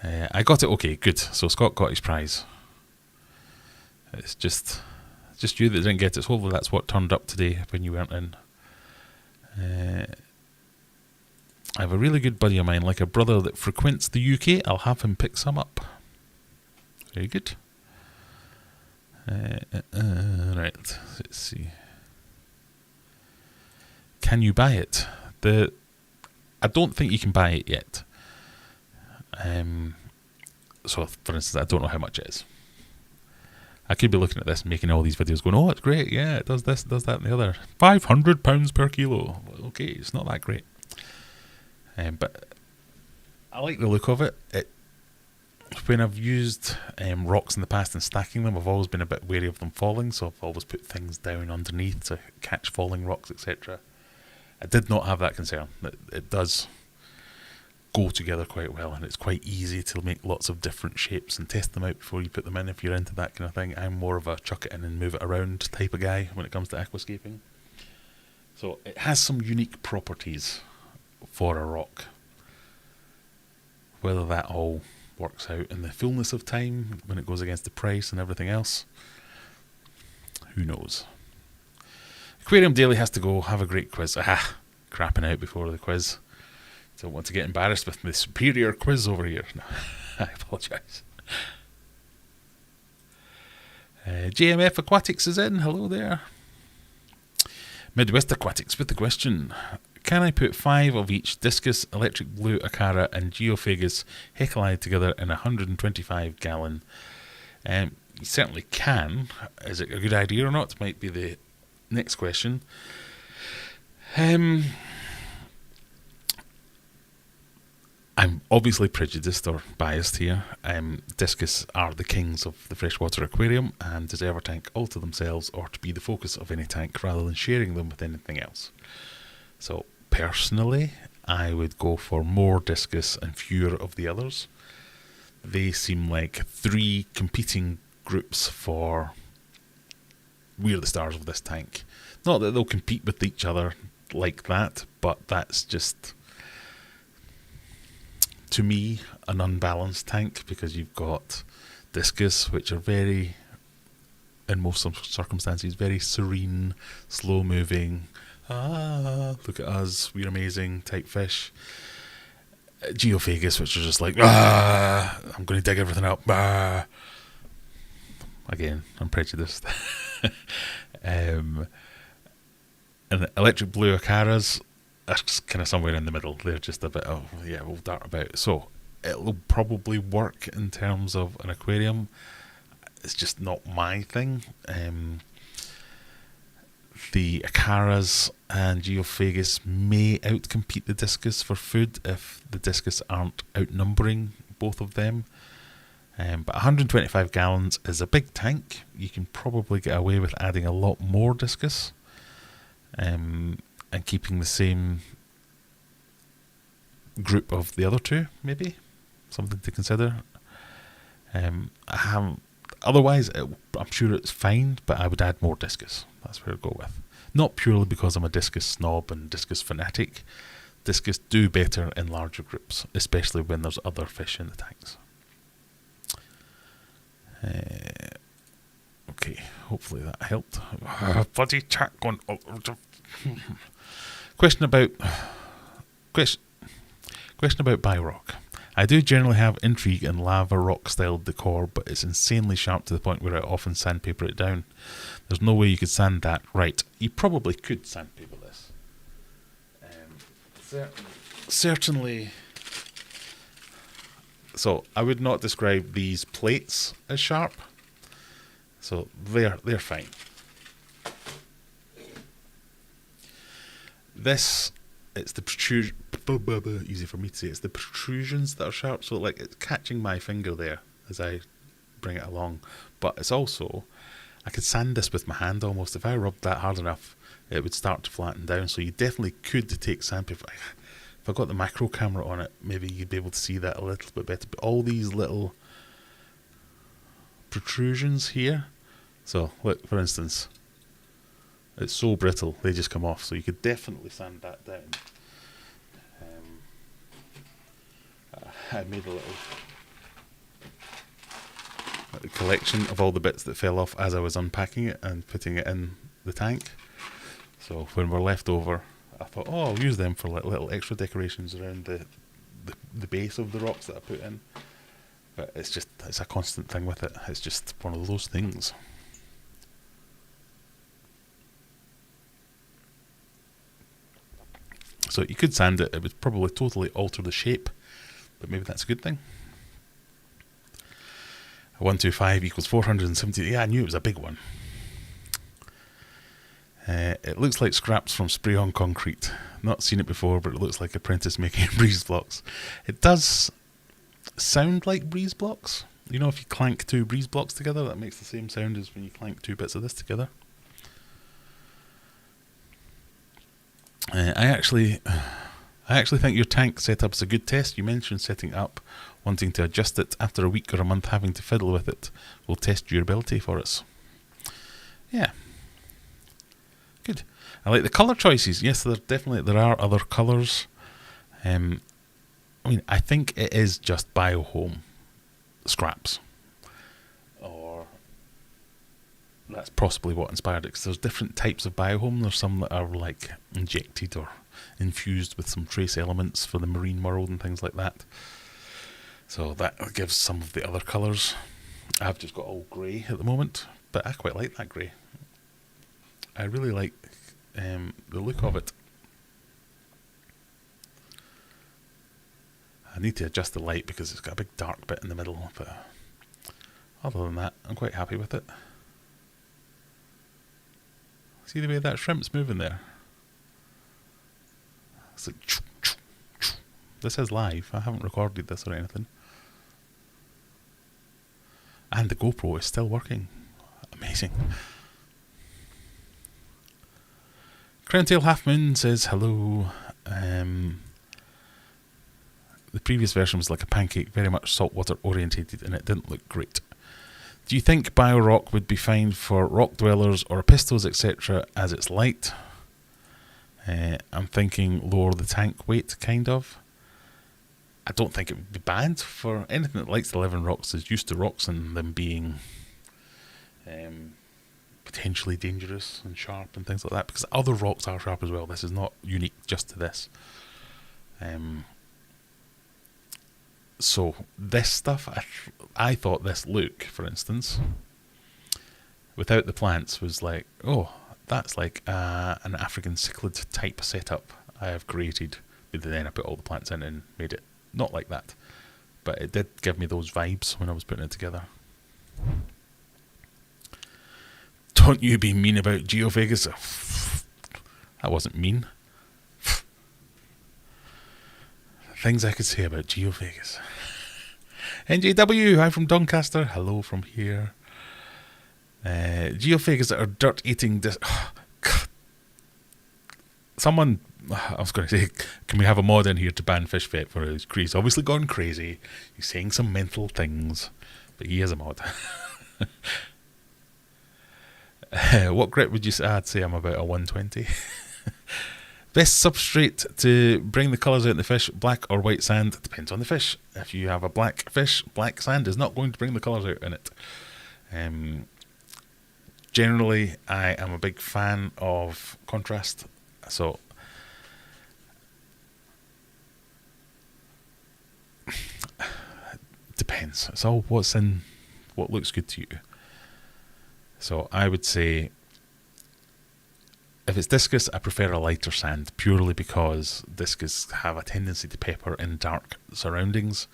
I got it okay, good. So Scott got his prize. It's just you that didn't get it. So hopefully that's what turned up today when you weren't in. I have a really good buddy of mine, like a brother that frequents the UK. I'll have him pick some up. Very good. Right, let's see. Can you buy it? I don't think you can buy it yet. So, for instance, I don't know how much it is. I could be looking at this and making all these videos going, oh, it's great, yeah, it does this, it does that and the other. £500 per kilo. Okay, it's not that great. But I like the look of it. When I've used rocks in the past and stacking them, I've always been a bit wary of them falling, so I've always put things down underneath to catch falling rocks, etc. I did not have that concern. It does go together quite well, and it's quite easy to make lots of different shapes and test them out before you put them in if you're into that kind of thing. I'm more of a chuck it in and move it around type of guy when it comes to aquascaping. So it has some unique properties for a rock. Whether that all works out in the fullness of time when it goes against the price and everything else, who knows. Aquarium Daily has to go. Have a great quiz. Crapping out before the quiz. Don't want to get embarrassed with the superior quiz over here. No, I apologise. JMF Aquatics is in. Hello there. Midwest Aquatics with the question. Can I put 5 of each discus, electric blue acara and geophagus hecalide together in a 125 gallon? You certainly can. Is it a good idea or not? Might be the next question. I'm obviously prejudiced or biased here. Discus are the kings of the freshwater aquarium and deserve a tank all to themselves, or to be the focus of any tank rather than sharing them with anything else. So personally, I would go for more discus and fewer of the others. They seem like 3 competing groups for we're the stars of this tank. Not that they'll compete with each other like that, but that's just, to me, an unbalanced tank, because you've got discus, which are very, in most circumstances, very serene, slow moving, look at us, we're amazing type fish. Geophagus, which are just like, I'm going to dig everything up. Again, I'm prejudiced. And electric blue acaras are kind of somewhere in the middle. They're just a bit, we'll dart about. So it'll probably work in terms of an aquarium. It's just not my thing. The acaras and geophagus may outcompete the discus for food if the discus aren't outnumbering both of them. But 125 gallons is a big tank. You can probably get away with adding a lot more discus and keeping the same group of the other two, maybe. something to consider. I haven't. Otherwise, I'm sure it's fine, but I would add more discus. That's where I'd go with. Not purely because I'm a discus snob and discus fanatic. Discus do better in larger groups, especially when there's other fish in the tanks. Okay, hopefully that helped. Bloody chat going. Question about Biorock. I do generally have intrigue in lava rock style decor, but it's insanely sharp to the point where I often sandpaper it down. There's no way you could sand that right. You probably could sandpaper this. Certainly. So I would not describe these plates as sharp. So they're fine. This, it's the protrusion. Easy for me to say. It's the protrusions that are sharp. So like it's catching my finger there as I bring it along. But it's also, I could sand this with my hand almost. If I rubbed that hard enough, it would start to flatten down. So you definitely could take sandpaper. If I got the macro camera on it, maybe you'd be able to see that a little bit better. But all these little protrusions here. So look, for instance, it's so brittle they just come off. So you could definitely sand that down. I made a little collection of all the bits that fell off as I was unpacking it and putting it in the tank. So when we're left over, I thought, oh, I'll use them for little extra decorations around the base of the rocks that I put in. But it's a constant thing with it. It's just one of those things. So you could sand it. It would probably totally alter the shape, but maybe that's a good thing. 125 equals 470. Yeah, I knew it was a big one. It looks like scraps from spray-on concrete. Not seen it before, but it looks like apprentice making breeze blocks. It does sound like breeze blocks. You know, if you clank two breeze blocks together, that makes the same sound as when you clank two bits of this together. I actually think your tank setup is a good test. You mentioned setting it up, wanting to adjust it after a week or a month having to fiddle with it. We'll test durability for us. Yeah. Good. I like the colour choices. Yes, there are other colours. I mean, I think it is just biohome scraps. Or that's possibly what inspired it, because there's different types of biohome. There's some that are like injected or infused with some trace elements for the marine world and things like that. So that gives some of the other colours. I've just got all grey at the moment, but I quite like that grey. I really like the look of it. I need to adjust the light because it's got a big dark bit in the middle, but other than that, I'm quite happy with it. See the way that shrimp's moving there? It's like, choo, choo, choo. This is live. I haven't recorded this or anything. And the GoPro is still working. Amazing. Crowntail Half Moon says hello. The previous version was like a pancake, very much saltwater orientated, and it didn't look great. Do you think Biorock would be fine for rock dwellers or pistos, etc., as it's light? I'm thinking lower the tank weight, kind of. I don't think it would be bad for anything that likes to live in rocks, is used to rocks and them being potentially dangerous and sharp and things like that, because other rocks are sharp as well. This is not unique just to this. So this stuff, I thought this look, for instance, without the plants, was like, oh, that's like an African cichlid type setup I have created. But then I put all the plants in and made it not like that. But it did give me those vibes when I was putting it together. Don't you be mean about Geovegas. That wasn't mean. Things I could say about Geovegas. NJW, I'm from Doncaster. Hello from here. Geovegas are dirt-eating... Someone I was going to say, can we have a mod in here to ban Fish Vet for his he's obviously gone crazy. He's saying some mental things, but he is a mod. What grit would you say? I'd say I'm about a 120. Best substrate to bring the colours out in the fish, black or white sand, depends on the fish. If you have a black fish, black sand is not going to bring the colours out in it. Generally, I am a big fan of contrast, so depends. It's all what's in, what looks good to you. So I would say, if it's discus, I prefer a lighter sand, purely because discus have a tendency to pepper in dark surroundings.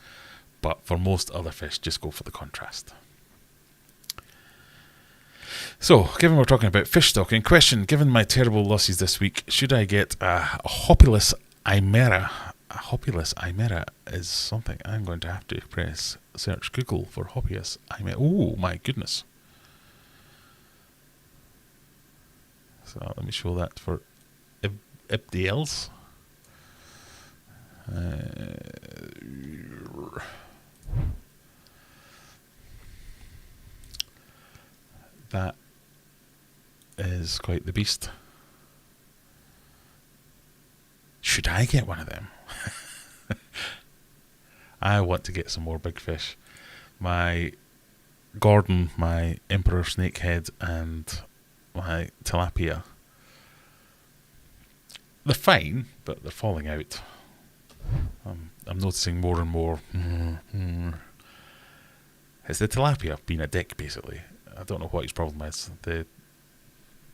But for most other fish, just go for the contrast. So, given we're talking about fish stocking, question, given my terrible losses this week, should I get a Hopulus Imera? A Hopulus Imera is something I'm going to have to press search Google for Hopulus Imera. Oh my goodness. So let me show that for Ibdales. That is quite the beast. Should I get one of them? I want to get some more big fish. My Gordon, my Emperor Snakehead, and my tilapia, they're fine, but they're falling out. I'm noticing more and more. It's the tilapia being a dick, basically. I don't know what his problem is. The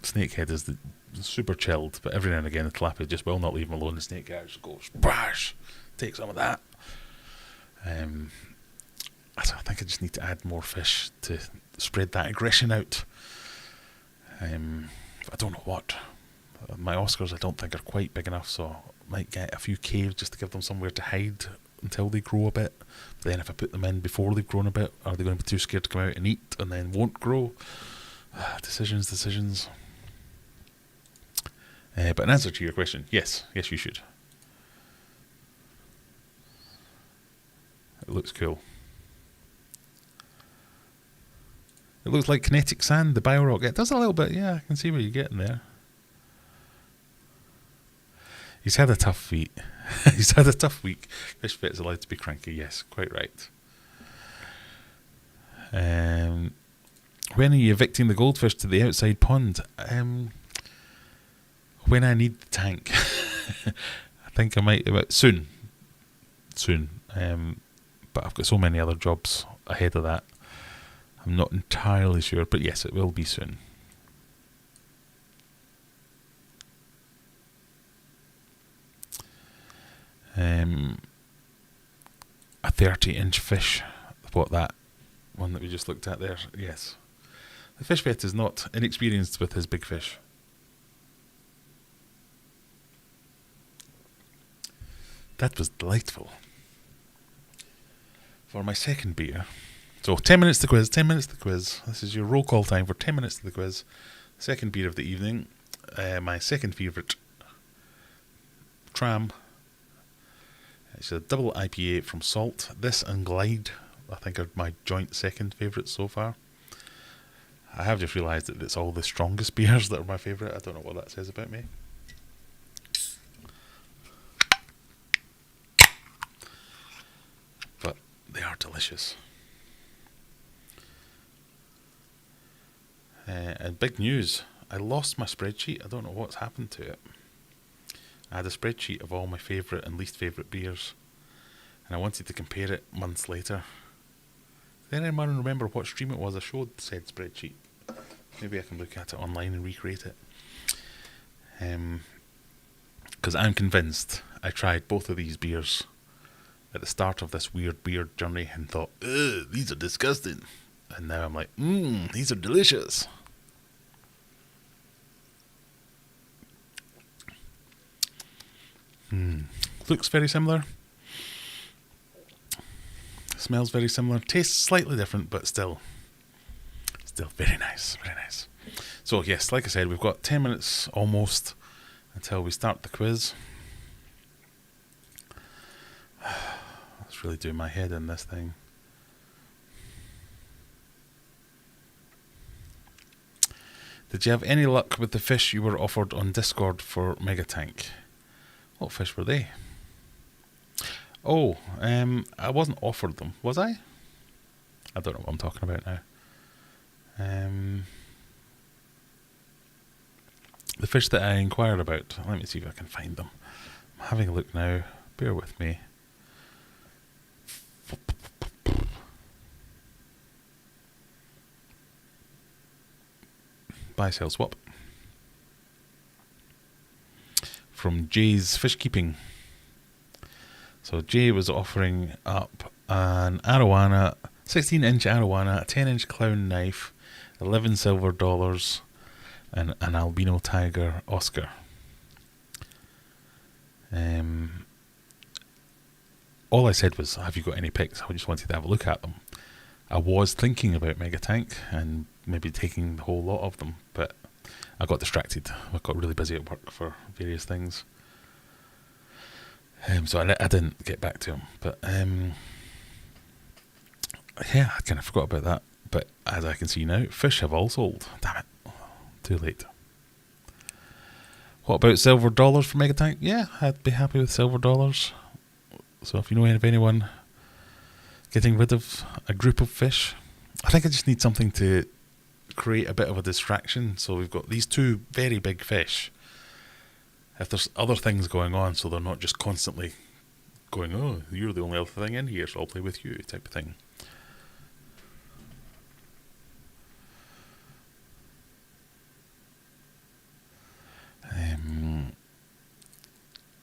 snakehead is super chilled, but every now and again the tilapia just will not leave him alone. The snakehead just goes, bash, take some of that. I think I just need to add more fish to spread that aggression out. I don't know what. My Oscars I don't think are quite big enough, so I might get a few caves just to give them somewhere to hide until they grow a bit. But then if I put them in before they've grown a bit, are they going to be too scared to come out and eat and then won't grow? Decisions. But in answer to your question, yes you should. It looks cool. It looks like kinetic sand, the Biorock. It does a little bit, yeah, I can see where you're getting there. He's had a tough week. He's had a tough week. Fish Vet's allowed to be cranky, yes, quite right. When are you evicting the goldfish to the outside pond? When I need the tank. I think I might, soon. But I've got so many other jobs ahead of that. I'm not entirely sure, but yes, it will be soon. A 30-inch fish. What, that one that we just looked at there? Yes. The fish vet is not inexperienced with his big fish. That was delightful. For my second beer. So 10 minutes to quiz, 10 minutes to quiz. This is your roll call time for 10 minutes to the quiz. Second beer of the evening. My second favourite, Tram. It's a double IPA from Salt. This and Glide, I think, are my joint second favourites so far. I have just realised that it's all the strongest beers that are my favourite. I don't know what that says about me. But they are delicious. And big news, I lost my spreadsheet. I don't know what's happened to it. I had a spreadsheet of all my favourite and least favourite beers, and I wanted to compare it months later. Then I might remember what stream it was I showed said spreadsheet. Maybe I can look at it online and recreate it. Because I'm convinced I tried both of these beers at the start of this weird beer journey and thought, ugh, these are disgusting. And now I'm like, these are delicious. Looks very similar. Smells very similar. Tastes slightly different, but still very nice. Very nice. So yes, like I said, we've got 10 minutes almost until we start the quiz. It's really doing my head in, this thing. Did you have any luck with the fish you were offered on Discord for Mega Tank? What fish were they? Oh, I wasn't offered them, was I? I don't know what I'm talking about now. The fish that I inquired about. Let me see if I can find them. I'm having a look now. Bear with me. Buy, sell, swap. From Jay's Fish Keeping. So Jay was offering up an arowana, 16-inch arowana, a 10-inch clown knife, 11 silver dollars, and an albino tiger Oscar. All I said was, have you got any pics? I just wanted to have a look at them. I was thinking about Mega Tank and maybe taking the whole lot of them, but I got distracted. I got really busy at work for various things. So I didn't get back to him. But yeah, I kind of forgot about that. But as I can see now, fish have all sold. Damn it. Too late. What about silver dollars for Mega Tank? Yeah, I'd be happy with silver dollars. So if you know of anyone getting rid of a group of fish, I think I just need something to create a bit of a distraction. So we've got these two very big fish. If there's other things going on, so they're not just constantly going, oh, you're the only other thing in here, so I'll play with you, type of thing.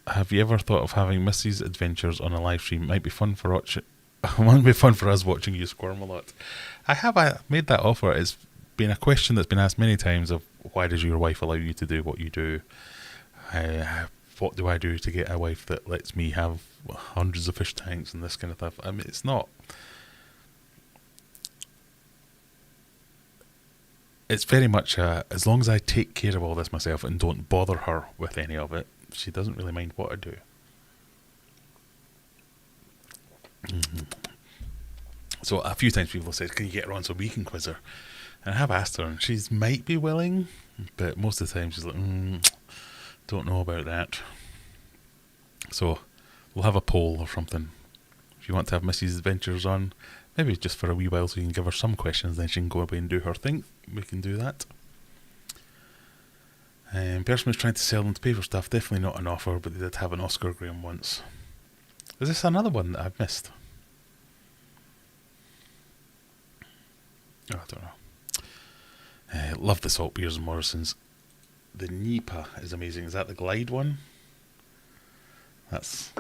Have you ever thought of having Missy's adventures on a live stream? It might be fun for might be fun for us watching you squirm a lot. I made that offer. It's been a question that's been asked many times of why does your wife allow you to do what you do? What do I do to get a wife that lets me have hundreds of fish tanks and this kind of stuff? I mean, it's not. It's very much as long as I take care of all this myself and don't bother her with any of it, she doesn't really mind what I do. So a few times people have said, can you get her on so we can quiz her? And I have asked her, and she might be willing, but most of the time she's like, don't know about that. So we'll have a poll or something. If you want to have Missy's adventures on, maybe just for a wee while so you can give her some questions, then she can go away and do her thing. We can do that. Person was trying to sell them to pay for stuff. Definitely not an offer, but they did have an Oscar Graham once. Is this another one that I've missed? Oh, I don't know. Love the salt beers and Morrison's. The Nipa is amazing. Is that the Glide one? That's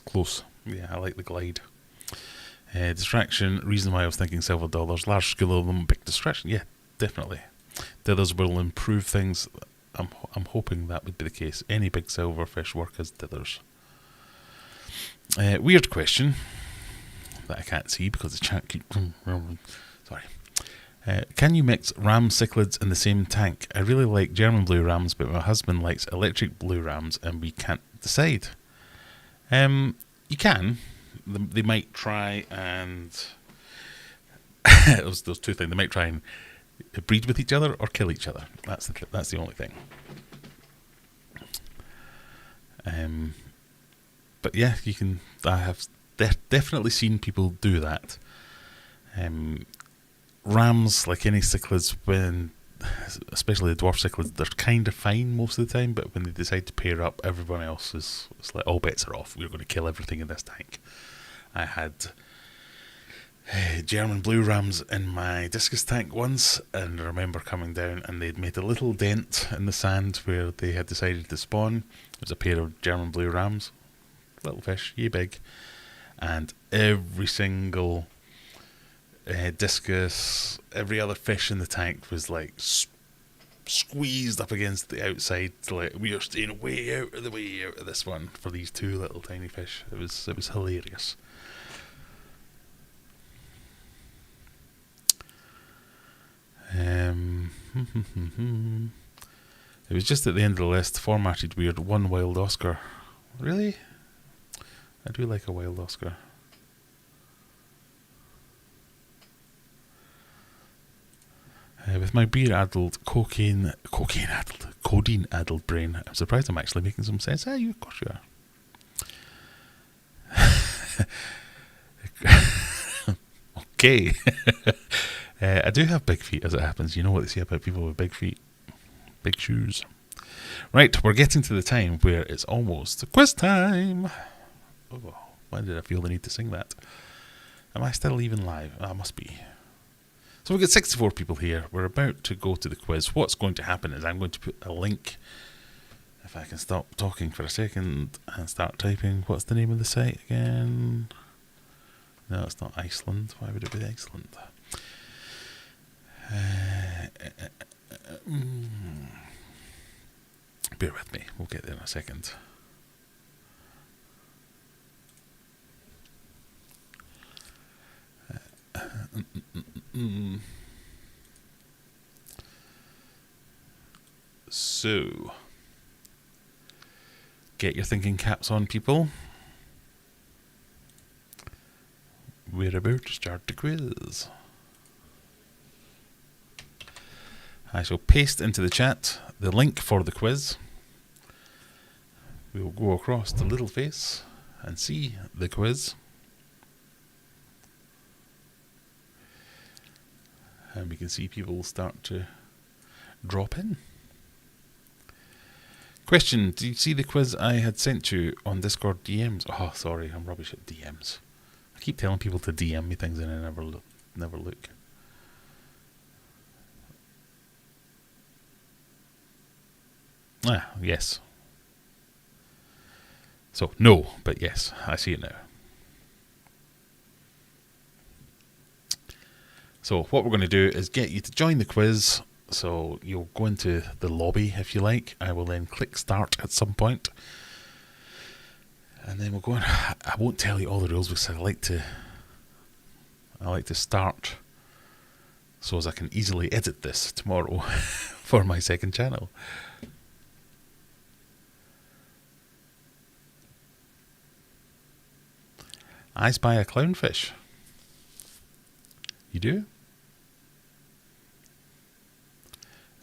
close. Yeah, I like the Glide. Distraction. Reason why I was thinking silver dollars. Large scale of them, big distraction. Yeah, definitely. Dithers will improve things. I'm hoping that would be the case. Any big silverfish work as dithers. Weird question that I can't see because the chat keeps. Sorry. Can you mix ram cichlids in the same tank? I really like German blue rams, but my husband likes electric blue rams, and we can't decide. You can. They might try and those two things. They might try and breed with each other or kill each other. That's the only thing. But yeah, you can. I have definitely seen people do that. Rams, like any cichlids, especially the dwarf cichlids, they're kind of fine most of the time, but when they decide to pair up, everyone else it's like all bets are off. We're going to kill everything in this tank. I had German blue rams in my discus tank once, and I remember coming down and they'd made a little dent in the sand where they had decided to spawn. It was a pair of German blue rams, little fish, yay big, and every single discus, every other fish in the tank was like squeezed up against the outside. Like, we are staying way out of this one for these two little tiny fish. It was hilarious. It was just at the end of the list, formatted weird, one wild Oscar. Really? I do like a wild Oscar. With my beer-addled, codeine-addled brain, I'm surprised I'm actually making some sense. You, of course you are. Okay. I do have big feet, as it happens. You know what they say about people with big feet? Big shoes. Right, we're getting to the time where it's almost quiz time. Oh, why did I feel the need to sing that? Am I still even live? I must be. So we've got 64 people here. We're about to go to the quiz. What's going to happen is I'm going to put a link, if I can stop talking for a second and start typing. What's the name of the site again? No, it's not Iceland. Why would it be Iceland? Bear with me. We'll get there in a second. So, get your thinking caps on, people. We're about to start the quiz. I shall paste into the chat the link for the quiz. We will go across to Little Face and see the quiz. And we can see people start to drop in. Question, did you see the quiz I had sent you on Discord DMs? Oh, sorry, I'm rubbish at DMs. I keep telling people to DM me things and I never look. Yes. So, no, but yes, I see it now. So, what we're going to do is get you to join the quiz. So, you'll go into the lobby if you like. I will then click start at some point. And then we'll go on. I won't tell you all the rules because I like to start so as I can easily edit this tomorrow for my second channel. I spy a clownfish. You do?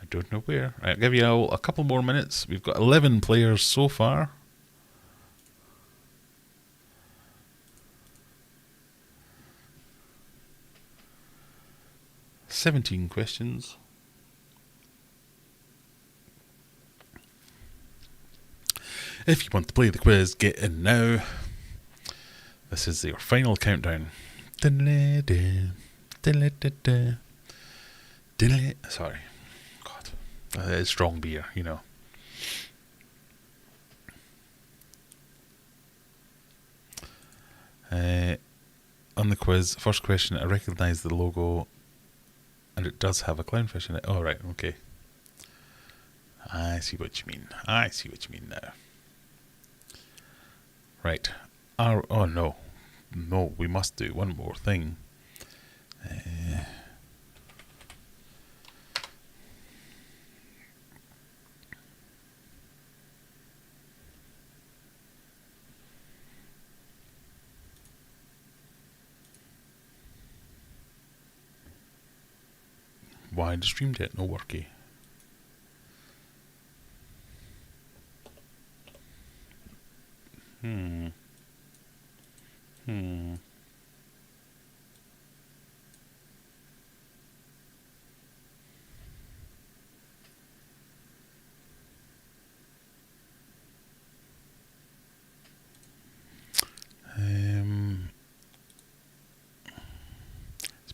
I don't know where. I'll give you a couple more minutes. We've got 11 players so far. "17 questions. If you want to play the quiz, get in now. This is your final countdown. Sorry. God. It's strong beer, you know. On the quiz, first question, I recognise the logo and it does have a clownfish in it. Oh, right, okay. I see what you mean. I see what you mean now. Right. Oh, no. No, we must do one more thing. Why the stream debt no worky?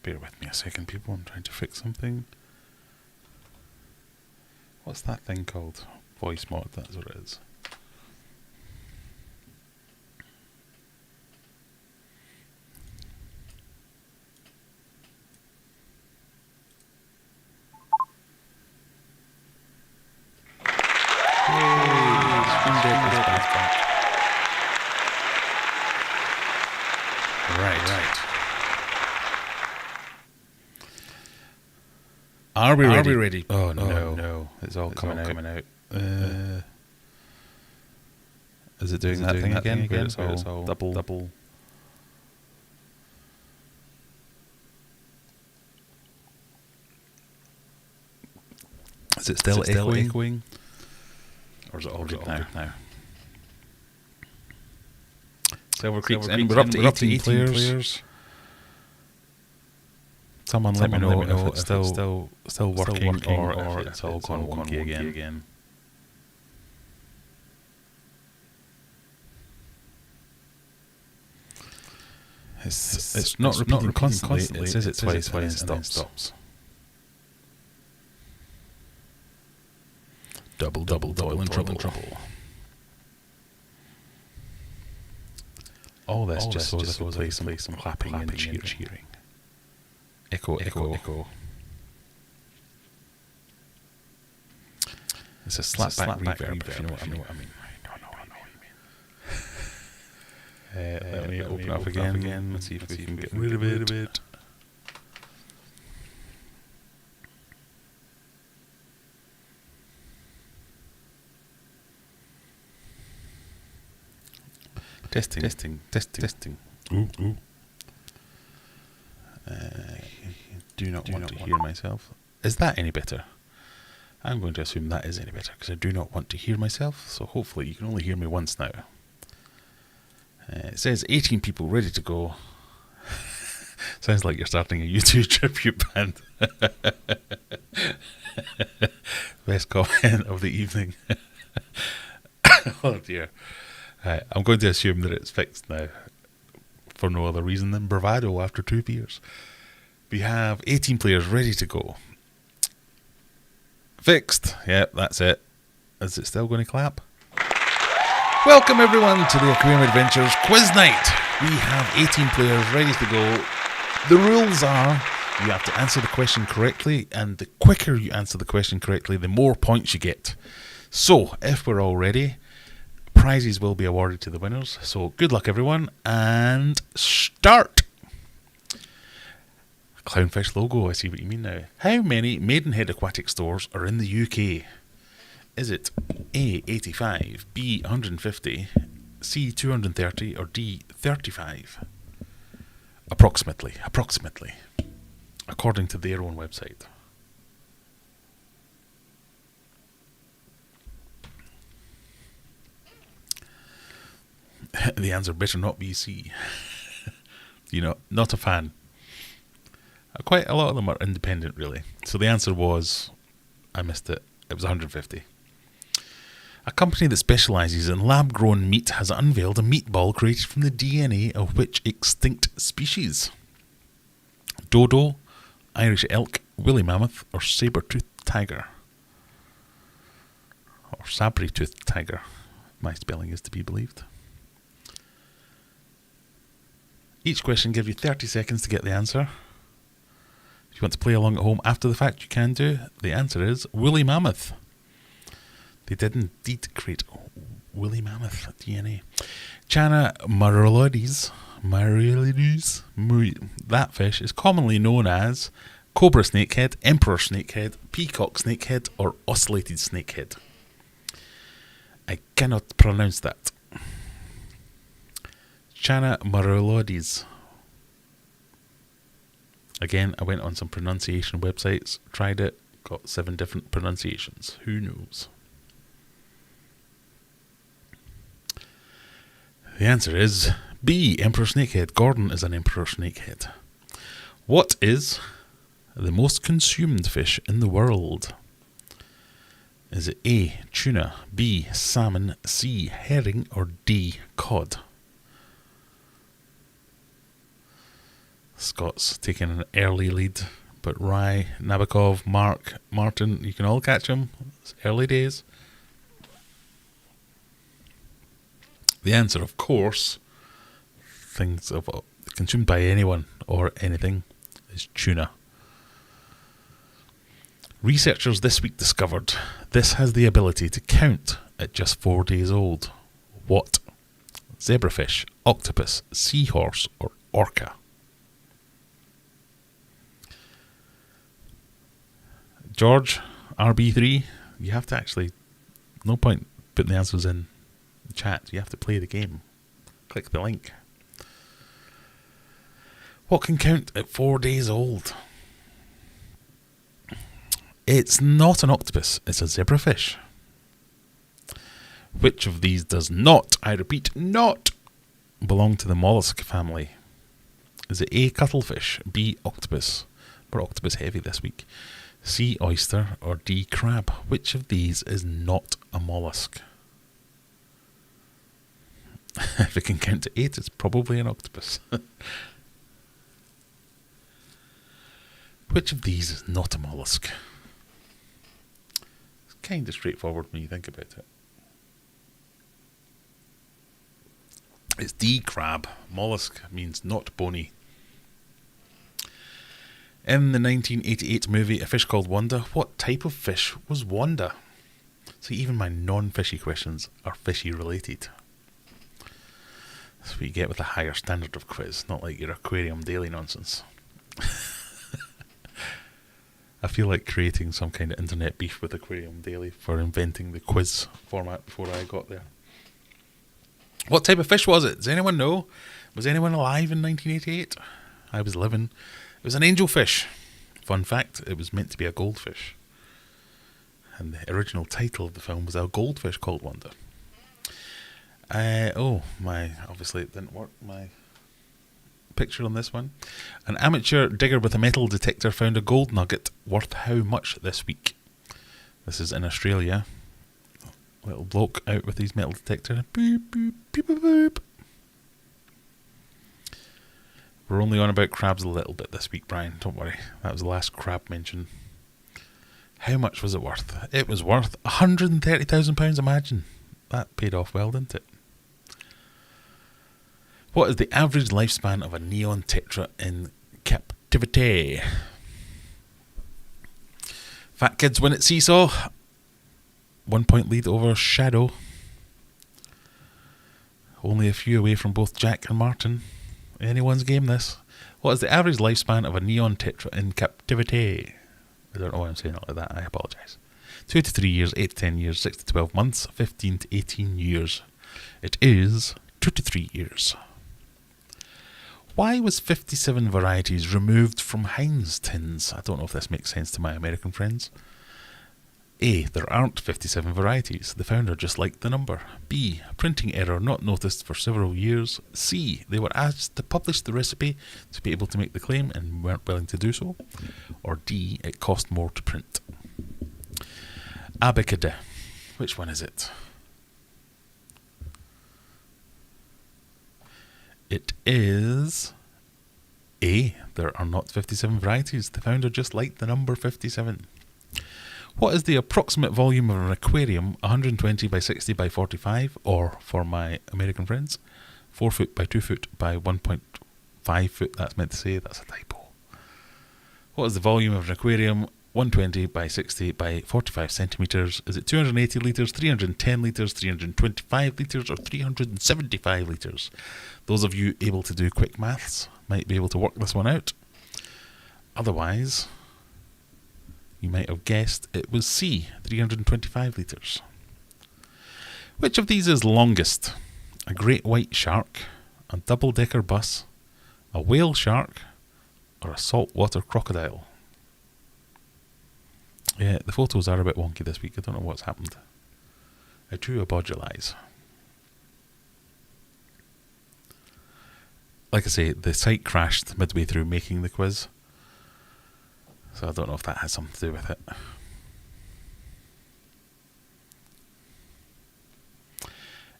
Bear with me a second, people. I'm trying to fix something. What's that thing called? Voice mod, that's what it is. Right. Are we ready? Oh, no. It's all coming out. Is it doing that thing again? Where it's all double. Is it still echoing? Or is it all good now? Silver Creek's in. We're up to 18 players. Someone let me know if it's still working or if it's all gone wonky again. It's not repeating constantly. It says it twice and then stops. Double in trouble. All this just so as I play some clapping and cheering. Echo. It's a slapback reverb, if you know what I mean. Let me open up again and see if we can get rid of it. Testing. Ooh. Do not want to hear myself. Is that any better? I'm going to assume that is any better because I do not want to hear myself. So hopefully you can only hear me once now. It says 18 people ready to go. Sounds like you're starting a YouTube tribute band. Best comment of the evening. Oh dear. I'm going to assume that it's fixed now for no other reason than bravado after 2 beers. We have 18 players ready to go. Fixed. Yep, that's it. Is it still going to clap? Welcome everyone to the Aquarium Adventures Quiz Night. We have 18 players ready to go. The rules are you have to answer the question correctly, and the quicker you answer the question correctly, the more points you get. So, if we're all ready, prizes will be awarded to the winners. So, good luck everyone, and start! Clownfish logo, I see what you mean now. How many Maidenhead aquatic stores are in the UK? Is it A, 85, B, 150, C, 230, or D, 35? Approximately, according to their own website. The answer better not be C. Not a fan. Quite a lot of them are independent, really. So the answer was, I missed it. It was 150. A company that specialises in lab-grown meat has unveiled a meatball created from the DNA of which extinct species? Dodo, Irish elk, woolly mammoth, or saber-toothed tiger? Or sabry-toothed tiger. My spelling is to be believed. Each question gives you 30 seconds to get the answer. If you want to play along at home after the fact, you can do. The answer is woolly mammoth. They did indeed create woolly mammoth DNA. Channa marulodis, that fish is commonly known as cobra snakehead, emperor snakehead, peacock snakehead, or ocellated snakehead. I cannot pronounce that. Channa marulodis. Again, I went on some pronunciation websites, tried it, got 7 different pronunciations. Who knows? The answer is B, emperor snakehead. Gordon is an emperor snakehead. What is the most consumed fish in the world? Is it A, tuna, B, salmon, C, herring, or D, cod? Scott's taking an early lead, but Rye, Nabokov, Mark, Martin, you can all catch him. It's early days. The answer, of course, things of consumed by anyone or anything, is tuna. Researchers this week discovered this has the ability to count at just 4 days old. What? Zebrafish, octopus, seahorse, or orca? George, RB3, you have to actually No point putting the answers in the chat. You have to play the game. Click the link. What can count at 4 days old? It's not an octopus. It's a zebrafish. Which of these does not, I repeat, not belong to the mollusk family? Is it A, cuttlefish, B, octopus? We're octopus heavy this week. C, oyster, or D, crab? Which of these is not a mollusk? If it can count to 8, it's probably an octopus. Which of these is not a mollusk? It's kind of straightforward when you think about it. It's D, crab. Mollusk means not bony. In the 1988 movie A Fish Called Wanda, what type of fish was Wanda? So even my non-fishy questions are fishy related. That's what you get with a higher standard of quiz, not like your Aquarium daily nonsense. I feel like creating some kind of internet beef with Aquarium Daily for inventing the quiz format before I got there. What type of fish was it? Does anyone know? Was anyone alive in 1988? I was living. It was an angelfish. Fun fact, it was meant to be a goldfish. And the original title of the film was A Goldfish Called Wanda. Obviously it didn't work, my picture on this one. An amateur digger with a metal detector found a gold nugget worth how much this week? This is in Australia. Little bloke out with his metal detector. Boop, boop, boop, boop, boop. We're only on about crabs a little bit this week, Brian. Don't worry. That was the last crab mention. How much was it worth? It was worth £130,000, imagine. That paid off well, didn't it? What is the average lifespan of a neon tetra in captivity? Fat kids win at Seesaw. 1 point lead over Shadow. Only a few away from both Jack and Martin. Anyone's game this. What is the average lifespan of a neon tetra in captivity? I don't know why I'm saying it like that. I apologise. 2 to 3 years, 8 to 10 years, 6 to 12 months, 15 to 18 years. It is 2 to 3 years. Why was 57 varieties removed from Heinz tins? I don't know if this makes sense to my American friends. A. There aren't 57 varieties. The founder just liked the number. B. Printing error not noticed for several years. C. They were asked to publish the recipe to be able to make the claim and weren't willing to do so. Or D. It cost more to print. Abacada. Which one is it? It is A. There are not 57 varieties. The founder just liked the number 57. What is the approximate volume of an aquarium 120 by 60 by 45, or for my American friends, 4 foot by 2 foot by 1.5 foot? That's meant to say, that's a typo. What is the volume of an aquarium 120 by 60 by 45 centimetres? Is it 280 litres, 310 litres, 325 litres, or 375 litres? Those of you able to do quick maths might be able to work this one out. Otherwise, you might have guessed it was C, 325 litres. Which of these is longest? A great white shark, a double-decker bus, a whale shark, or a saltwater crocodile? Yeah, the photos are a bit wonky this week. I don't know what's happened. I do apologise. Like I say, the site crashed midway through making the quiz. So I don't know if that has something to do with it.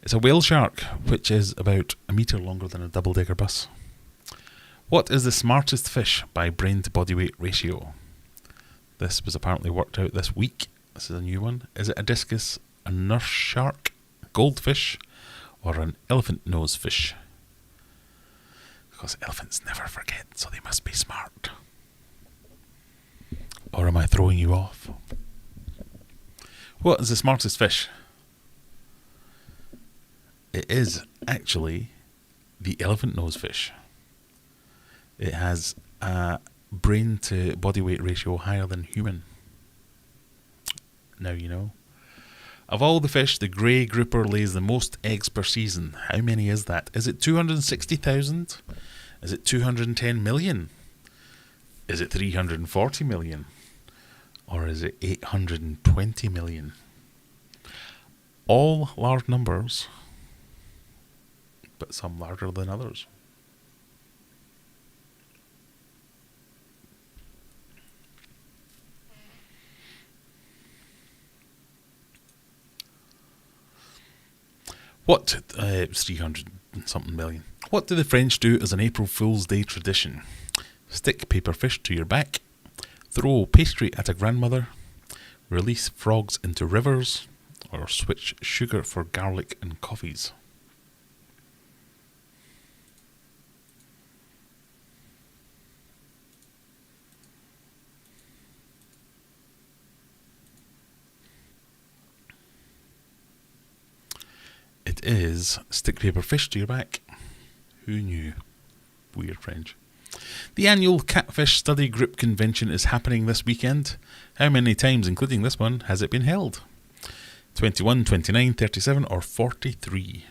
It's a whale shark, which is about a metre longer than a double-decker bus. What is the smartest fish by brain to body weight ratio? This was apparently worked out this week. This is a new one. Is it a discus, a nurse shark, a goldfish, or an elephant nose fish? Because elephants never forget, so they must be smart. Or am I throwing you off? What is the smartest fish? It is actually the elephant nose fish. It has a brain to body weight ratio higher than human. Now you know. Of all the fish, the grey grouper lays the most eggs per season. How many is that? Is it 260,000? Is it 210 million? Is it 340 million? Or is it 820 million? All large numbers, but some larger than others. What, 300 and something million. What do the French do as an April Fool's Day tradition? Stick paper fish to your back, throw pastry at a grandmother, release frogs into rivers, or switch sugar for garlic and coffees. It is stick paper fish to your back. Who knew? Weird French. The annual Catfish Study Group Convention is happening this weekend. How many times, including this one, has it been held? 21, 29, 37 or 43?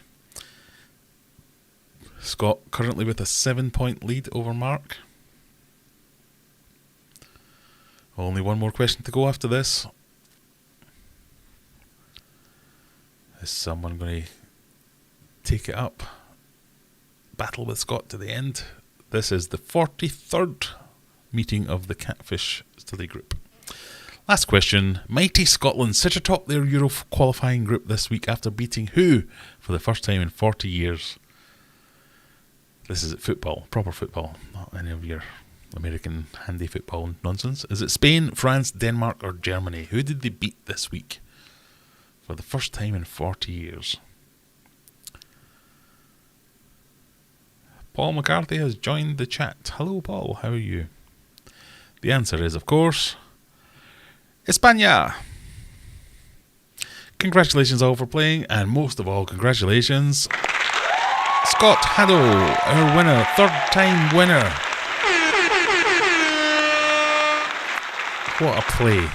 Scott currently with a 7-point lead over Mark. Only one more question to go after this. Is someone going to take it up? Battle with Scott to the end. This is the 43rd meeting of the Catfish Study Group. Last question. Mighty Scotland sit atop their Euro qualifying group this week after beating who for the first time in 40 years? This is football, proper football, not any of your American handy football nonsense. Is it Spain, France, Denmark or Germany? Who did they beat this week for the first time in 40 years? Paul McCarthy has joined the chat. Hello, Paul. How are you? The answer is, of course, España. Congratulations all for playing, and most of all, congratulations, Scott Haddo, our winner, third-time winner. What a play.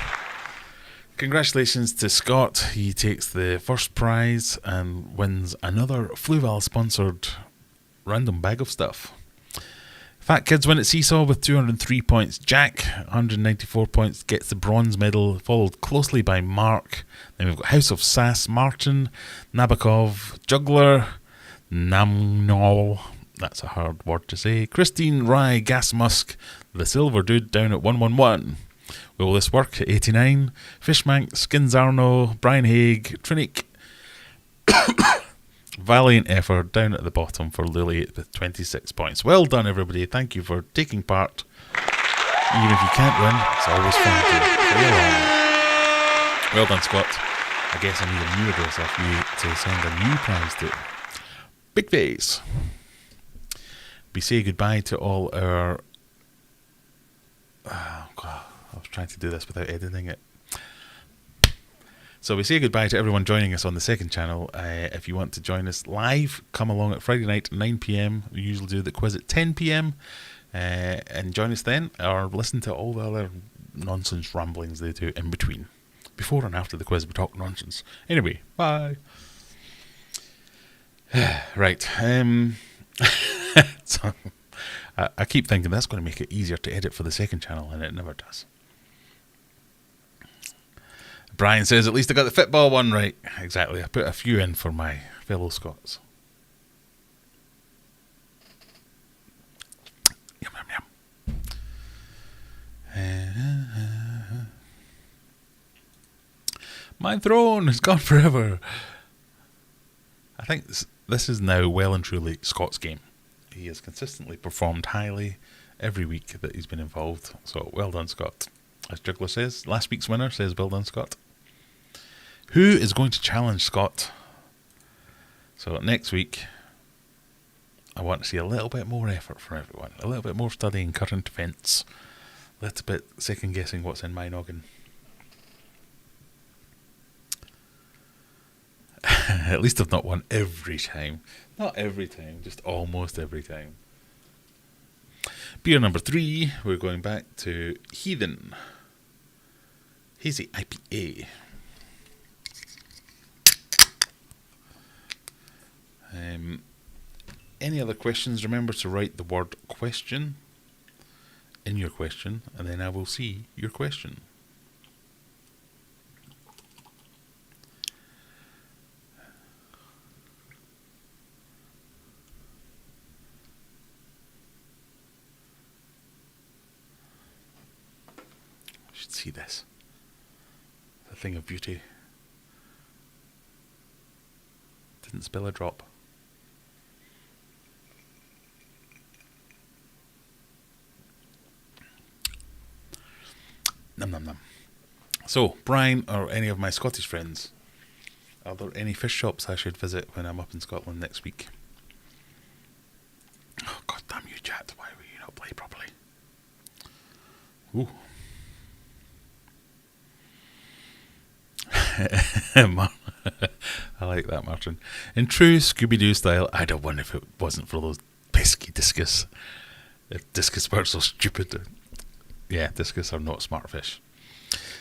Congratulations to Scott. He takes the first prize and wins another Fluval-sponsored random bag of stuff. Fat Kids win at Seesaw with 203 points. Jack, 194 points, gets the bronze medal, followed closely by Mark. Then we've got House of Sass, Martin, Nabokov, Juggler, Namnol, that's a hard word to say, Christine, Rye, Gas Musk, the Silver Dude down at 111. Will This Work at 89, Fishmank, Skinzarno, Brian Haig, Trinic, Valiant effort down at the bottom for Lily with 26 points. Well done, everybody. Thank you for taking part. Even if you can't win, it's always fun to play along. Well done, Scott. I guess I need a new address off you to send a new prize to. Big face. We say goodbye to all our... Oh, God. I was trying to do this without editing it. So we say goodbye to everyone joining us on the second channel. If you want to join us live, come along at Friday night at 9 p.m. We usually do the quiz at 10 p.m. And join us then, or listen to all the other nonsense ramblings they do in between. Before and after the quiz, we talk nonsense. Anyway, bye. Right. So, I keep thinking that's going to make it easier to edit for the second channel, and it never does. Brian says, at least I got the football one right. Exactly. I put a few in for my fellow Scots. Yum, yum, yum. My throne is gone forever. I think this is now well and truly Scott's game. He has consistently performed highly every week that he's been involved. So well done, Scott. As Juggler says, last week's winner says, well done, Scott. Who is going to challenge Scott? So next week, I want to see a little bit more effort from everyone. A little bit more studying current events. A little bit second guessing what's in my noggin. At least I've not won every time. Not every time, just almost every time. Beer number 3, we're going back to Heathen. Hazy IPA. any other questions, remember to write the word question in your question, and then I will see your question. You should see this. It's a thing of beauty. Didn't spill a drop. Num num num. So, Brian or any of my Scottish friends, are there any fish shops I should visit when I'm up in Scotland next week? Oh, God damn you, chat. Why will you not play properly? Ooh. I like that, Martin. In true Scooby-Doo style, I'd have won if it wasn't for those pesky discus. If discus weren't so stupid. Yeah, discus are not smart fish.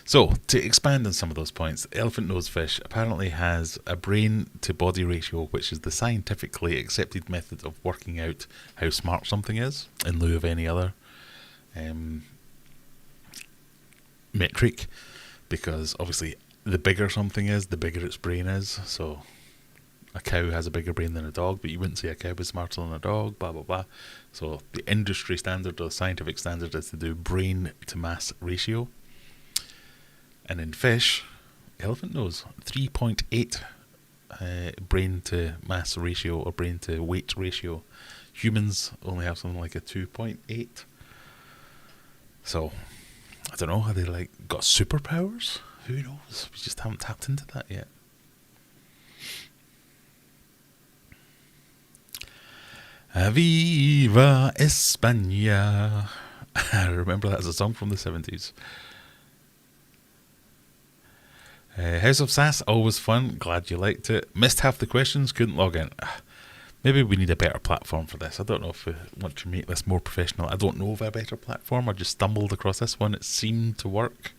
So, to expand on some of those points, the elephant nose fish apparently has a brain to body ratio, which is the scientifically accepted method of working out how smart something is, in lieu of any other metric, because obviously the bigger something is, the bigger its brain is. So a cow has a bigger brain than a dog, but you wouldn't say a cow is smarter than a dog, blah blah blah. So the industry standard or the scientific standard is to do brain to mass ratio. And in fish, elephant nose, 3.8 brain to mass ratio or brain to weight ratio. Humans only have something like a 2.8. So I don't know, have they like got superpowers? Who knows? We just haven't tapped into that yet. Aviva España. I remember that as a song from the 70s. House of Sass, always fun. Glad you liked it. Missed half the questions, couldn't log in. Maybe we need a better platform for this. I don't know if we want to make this more professional. I don't know of a better platform. I just stumbled across this one. It seemed to work.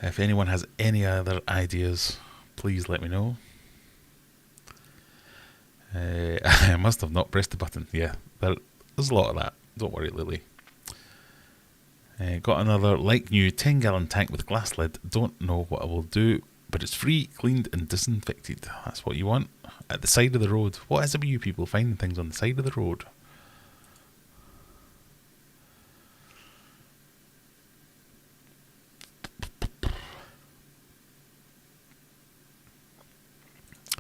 If anyone has any other ideas, please let me know. I must have not pressed the button. Yeah, there's a lot of that. Don't worry, Lily. Got another like new 10-gallon tank with glass lid. Don't know what I will do, but it's free, cleaned and disinfected. That's what you want. At the side of the road. What is it with you people finding things on the side of the road?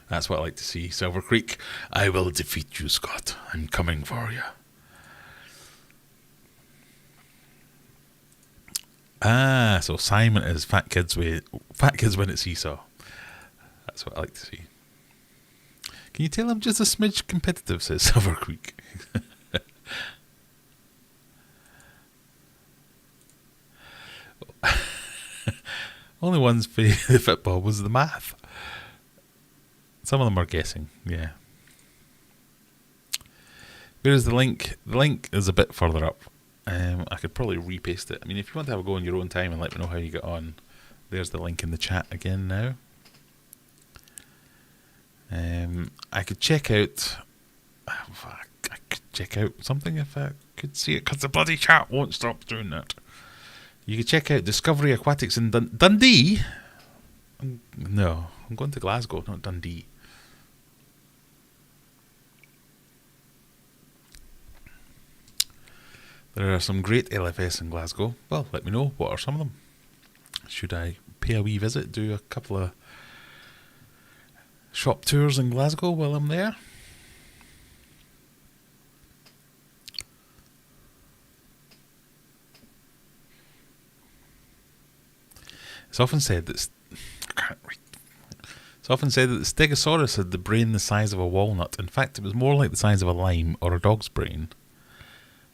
That's what I like to see. Silver Creek, I will defeat you, Scott. I'm coming for you. Ah, so Simon is fat kids win at Seesaw. That's what I like to see. Can you tell I'm just a smidge competitive, says Silver Creek. Only ones for the football was the math. Some of them are guessing, yeah. Where's the link? The link is a bit further up. I could probably repaste it. I mean, if you want to have a go on your own time and let me know how you get on, there's the link in the chat again now. I could check out... I could check out something if I could see it, because the bloody chat won't stop doing that. You could check out Discovery Aquatics in Dundee? No, I'm going to Glasgow, not Dundee. There are some great LFS in Glasgow. Well, let me know. What are some of them? Should I pay a wee visit, do a couple of shop tours in Glasgow while I'm there? It's often said that the Stegosaurus had the brain the size of a walnut. In fact, it was more like the size of a lime or a dog's brain,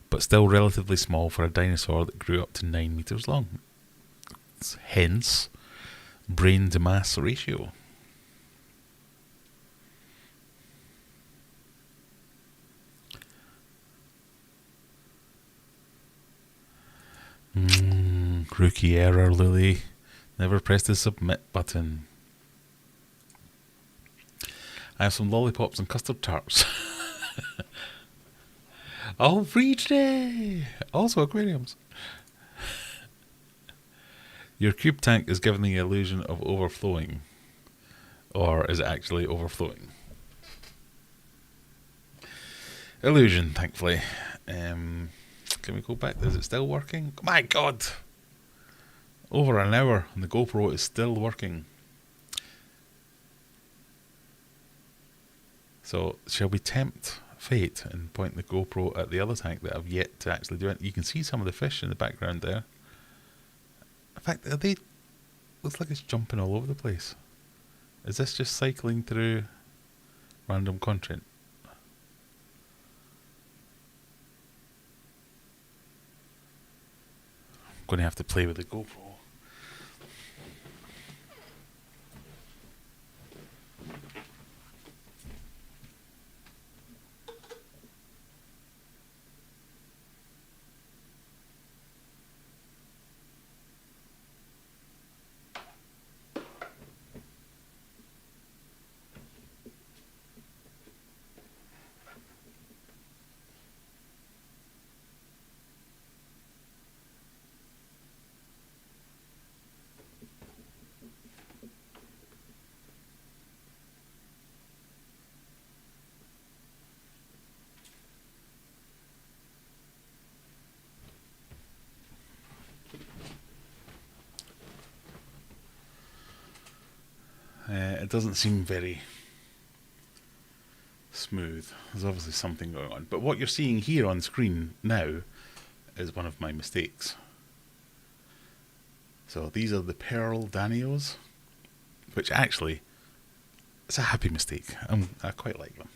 but still relatively small for a dinosaur that grew up to 9 meters long. Hence, brain to mass ratio. Rookie error, Lily. Never press the submit button. I have some lollipops and custard tarts. All free today! Also aquariums. Your cube tank is giving the illusion of overflowing. Or is it actually overflowing? Illusion, thankfully. Can we go back? Is it still working? My God! Over an hour and the GoPro is still working. So, shall we tempt fate and point the GoPro at the other tank that I've yet to actually do it? You can see some of the fish in the background there. In fact, are they... Looks like it's jumping all over the place. Is this just cycling through random content? I'm going to have to play with the GoPro. It doesn't seem very smooth. There's obviously something going on. But what you're seeing here on screen now is one of my mistakes. So these are the Pearl Danios, which actually, it's a happy mistake. I quite like them.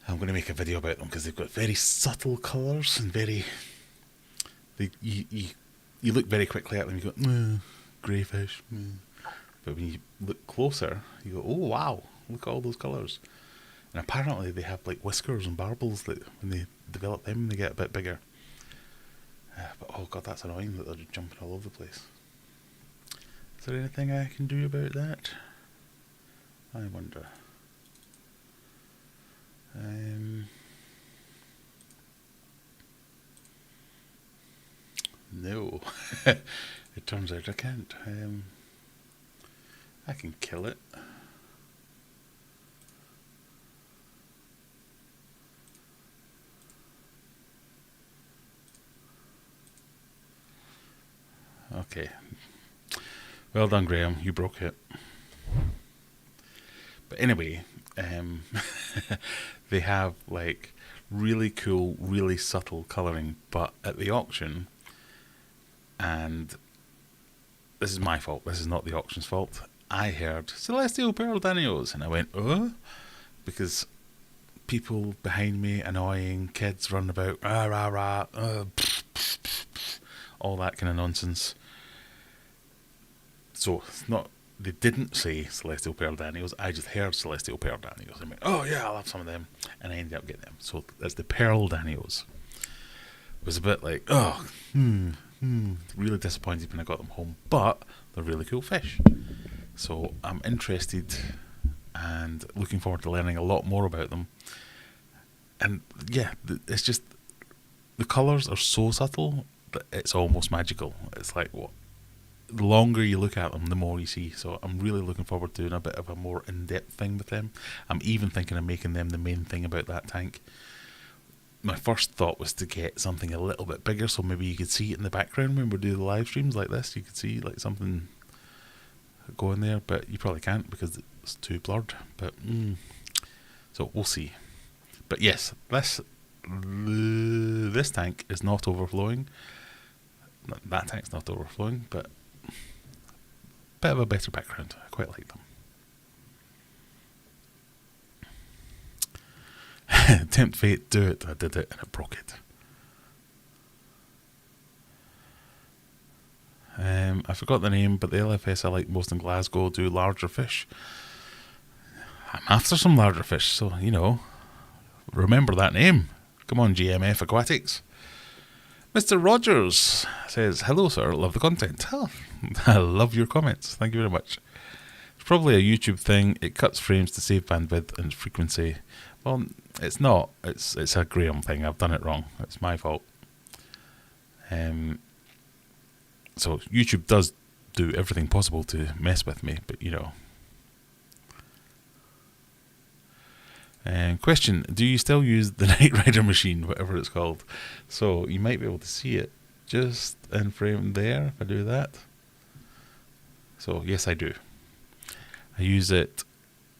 I'm going to make a video about them because they've got very subtle colours and very... You look very quickly at them and you go, grey fish. But when you look closer, you go, oh wow, look at all those colours. And apparently they have like whiskers and barbels that when they develop them, they get a bit bigger. But oh God, that's annoying that they're just jumping all over the place. Is there anything I can do about that? I wonder. No. It turns out I can't. I can kill it. Okay. Well done, Graham. You broke it. But anyway, they have like really cool, really subtle colouring, but at the auction, and this is my fault, this is not the auction's fault, I heard Celestial Pearl Danios, and I went, because people behind me, annoying kids running about, rah, rah, rah, all that kind of nonsense. So it's not, they didn't say Celestial Pearl Danios, I just heard Celestial Pearl Danios and went, oh yeah, I'll have some of them, and I ended up getting them. So that's the Pearl Danios. It was a bit like, really disappointed when I got them home, but they're really cool fish. So I'm interested and looking forward to learning a lot more about them. And yeah, it's just, the colours are so subtle that it's almost magical. It's like, what? The longer you look at them, the more you see. So I'm really looking forward to doing a bit of a more in-depth thing with them. I'm even thinking of making them the main thing about that tank. My first thought was to get something a little bit bigger, so maybe you could see it in the background when we do the live streams like this. You could see like something going there, but you probably can't because it's too blurred. But so we'll see. But yes, this tank is not overflowing. That tank's not overflowing, but bit of a better background. I quite like them. Tempt fate, do it. I did it and it broke it. I forgot the name, but the LFS I like most in Glasgow do larger fish. I'm after some larger fish, so you know, remember that name. Come on, GMF Aquatics. Mr. Rogers says, hello sir, love the content. Oh, I love your comments, thank you very much. It's probably a YouTube thing. It cuts frames to save bandwidth and frequency. Well, it's not. It's a Graham thing. I've done it wrong. It's my fault. So YouTube does do everything possible to mess with me, but you know. Question: do you still use the Knight Rider machine, whatever it's called? So you might be able to see it just in frame there if I do that. So yes, I do. I use it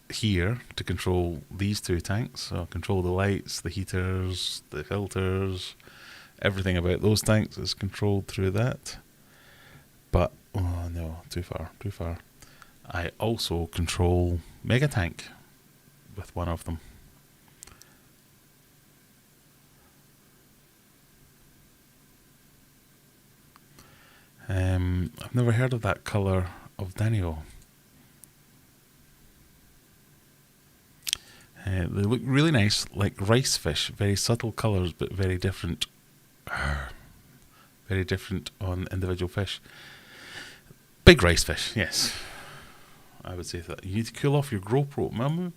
here to control these two tanks. So I control the lights, the heaters, the filters, everything about those tanks is controlled through that. But, oh no, too far. I also control Mega Tank with one of them. I've never heard of that colour of Daniel. They look really nice, like rice fish. Very subtle colours, but very different. Very different on individual fish. Big rice fish, yes. I would say that. You need to cool off your GoPro.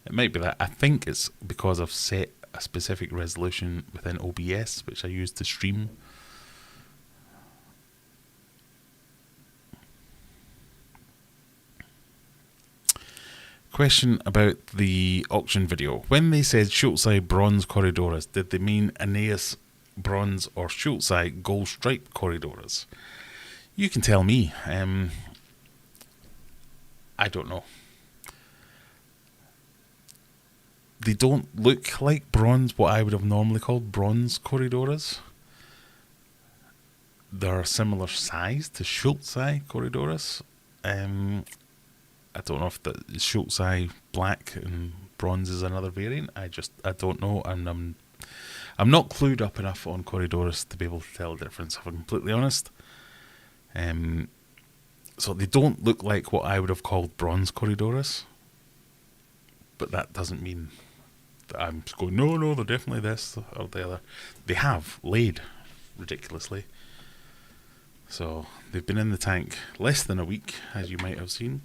It might be that. I think it's because I've set a specific resolution within OBS, which I use to stream. Question about the auction video. When they said Schultzei bronze Corridoras, did they mean Aeneas bronze or Schultzei gold stripe Corridoras? You can tell me. I don't know. They don't look like bronze, what I would have normally called bronze Corridoras. They're a similar size to Schultzei Corridoras. I don't know if the Schultzei black and bronze is another variant. I don't know, and I'm not clued up enough on Corridoras to be able to tell the difference, if I'm completely honest. So they don't look like what I would have called bronze Corridoras, but that doesn't mean that I'm just going, no, they're definitely this or the other. They have laid ridiculously. So they've been in the tank less than a week, as you might have seen.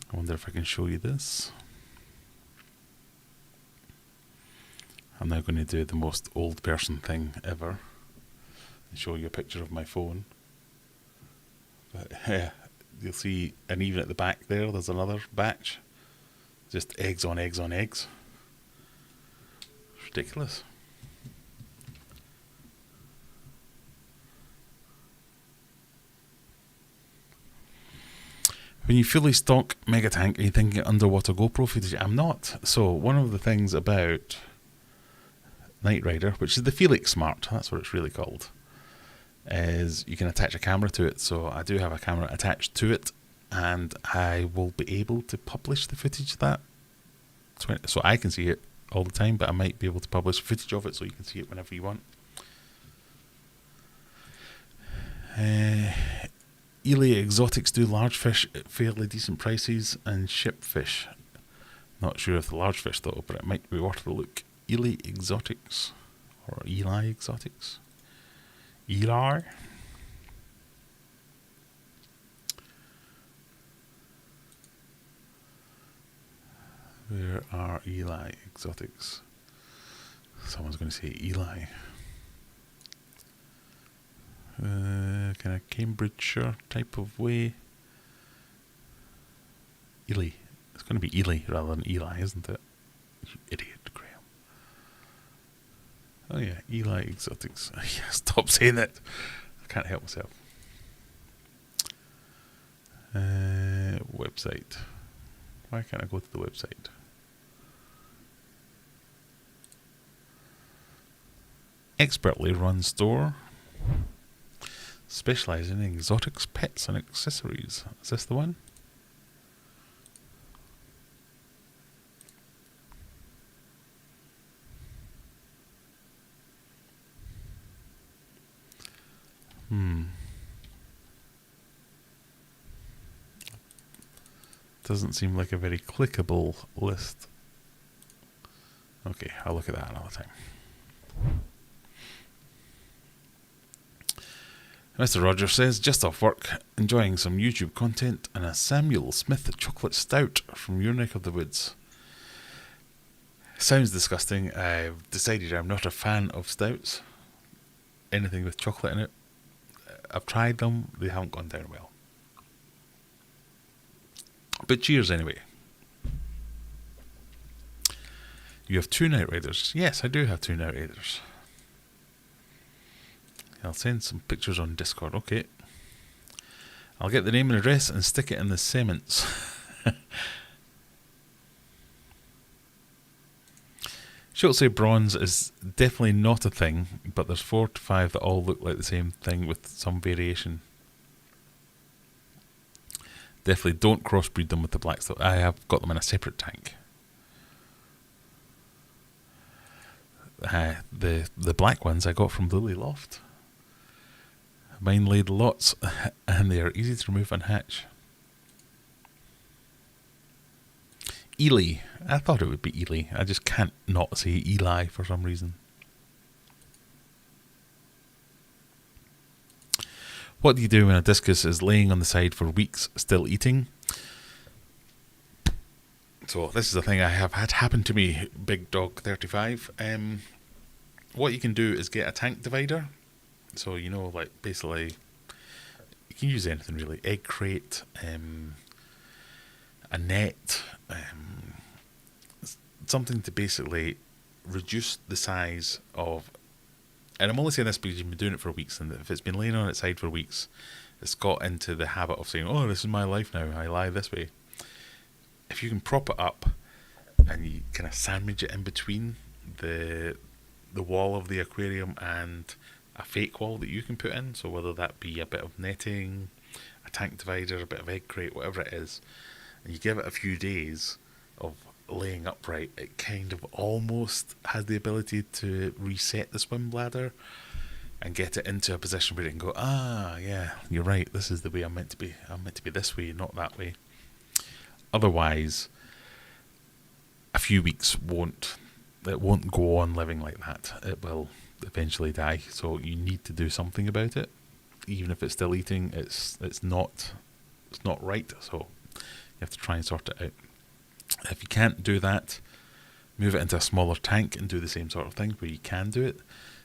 I wonder if I can show you this. I'm now going to do the most old person thing ever and show you a picture of my phone. But you'll see, and even at the back there's another batch. Just eggs on eggs on eggs. It's ridiculous. When you fully stock Mega Tank, are you thinking underwater GoPro footage? I'm not. So one of the things about Knight Rider, which is the Felix Smart, that's what it's really called, is you can attach a camera to it. So I do have a camera attached to it, and I will be able to publish the footage of that. So I can see it all the time, but I might be able to publish footage of it so you can see it whenever you want. Ely Exotics do large fish at fairly decent prices and ship fish. Not sure if the large fish though, but it might be worth a look. Ely Exotics or Eli Exotics. Eli. Where are Eli Exotics? Someone's going to say Eli. Kind of Cambridgeshire type of way. Ely. It's going to be Ely rather than Eli, isn't it? You idiot, Graham. Oh yeah, Eli Exotics. Yeah, stop saying that. I can't help myself. Website. Why can't I go to the website? Expertly run store. Specialising in exotics, pets and accessories. Is this the one? Doesn't seem like a very clickable list. Okay, I'll look at that another time. Mr. Rogers says, just off work, enjoying some YouTube content and a Samuel Smith chocolate stout from your neck of the woods. Sounds disgusting. I've decided I'm not a fan of stouts. Anything with chocolate in it. I've tried them, they haven't gone down well. But cheers anyway. You have 2 Night Riders. Yes, I do have 2 Night Riders. I'll send some pictures on Discord. Okay. I'll get the name and address and stick it in the comments. She'll say bronze is definitely not a thing, but there's 4 to 5 that all look like the same thing with some variation. Definitely don't crossbreed them with the black stuff. I have got them in a separate tank. The black ones I got from Lily Loft. Mine laid lots, and they are easy to remove and hatch. Ely. I thought it would be Ely. I just can't not say Eli for some reason. What do you do when a discus is laying on the side for weeks still eating? So this is a thing I have had happen to me, Big Dog 35. What you can do is get a tank divider. So, you know, like basically, you can use anything really. Egg crate, a net, something to basically reduce the size of, and I'm only saying this because you've been doing it for weeks, and if it's been laying on its side for weeks, it's got into the habit of saying, oh, this is my life now, I lie this way. If you can prop it up and you kind of sandwich it in between the wall of the aquarium and a fake wall that you can put in, so whether that be a bit of netting, a tank divider, a bit of egg crate, whatever it is, and you give it a few days of laying upright, it kind of almost has the ability to reset the swim bladder and get it into a position where it can go, yeah, you're right, this is the way I'm meant to be. I'm meant to be this way, not that way. Otherwise, a few weeks won't go on living like that. It will eventually die. So you need to do something about it. Even if it's still eating, it's not right. So you have to try and sort it out. If you can't do that, move it into a smaller tank and do the same sort of thing where you can do it.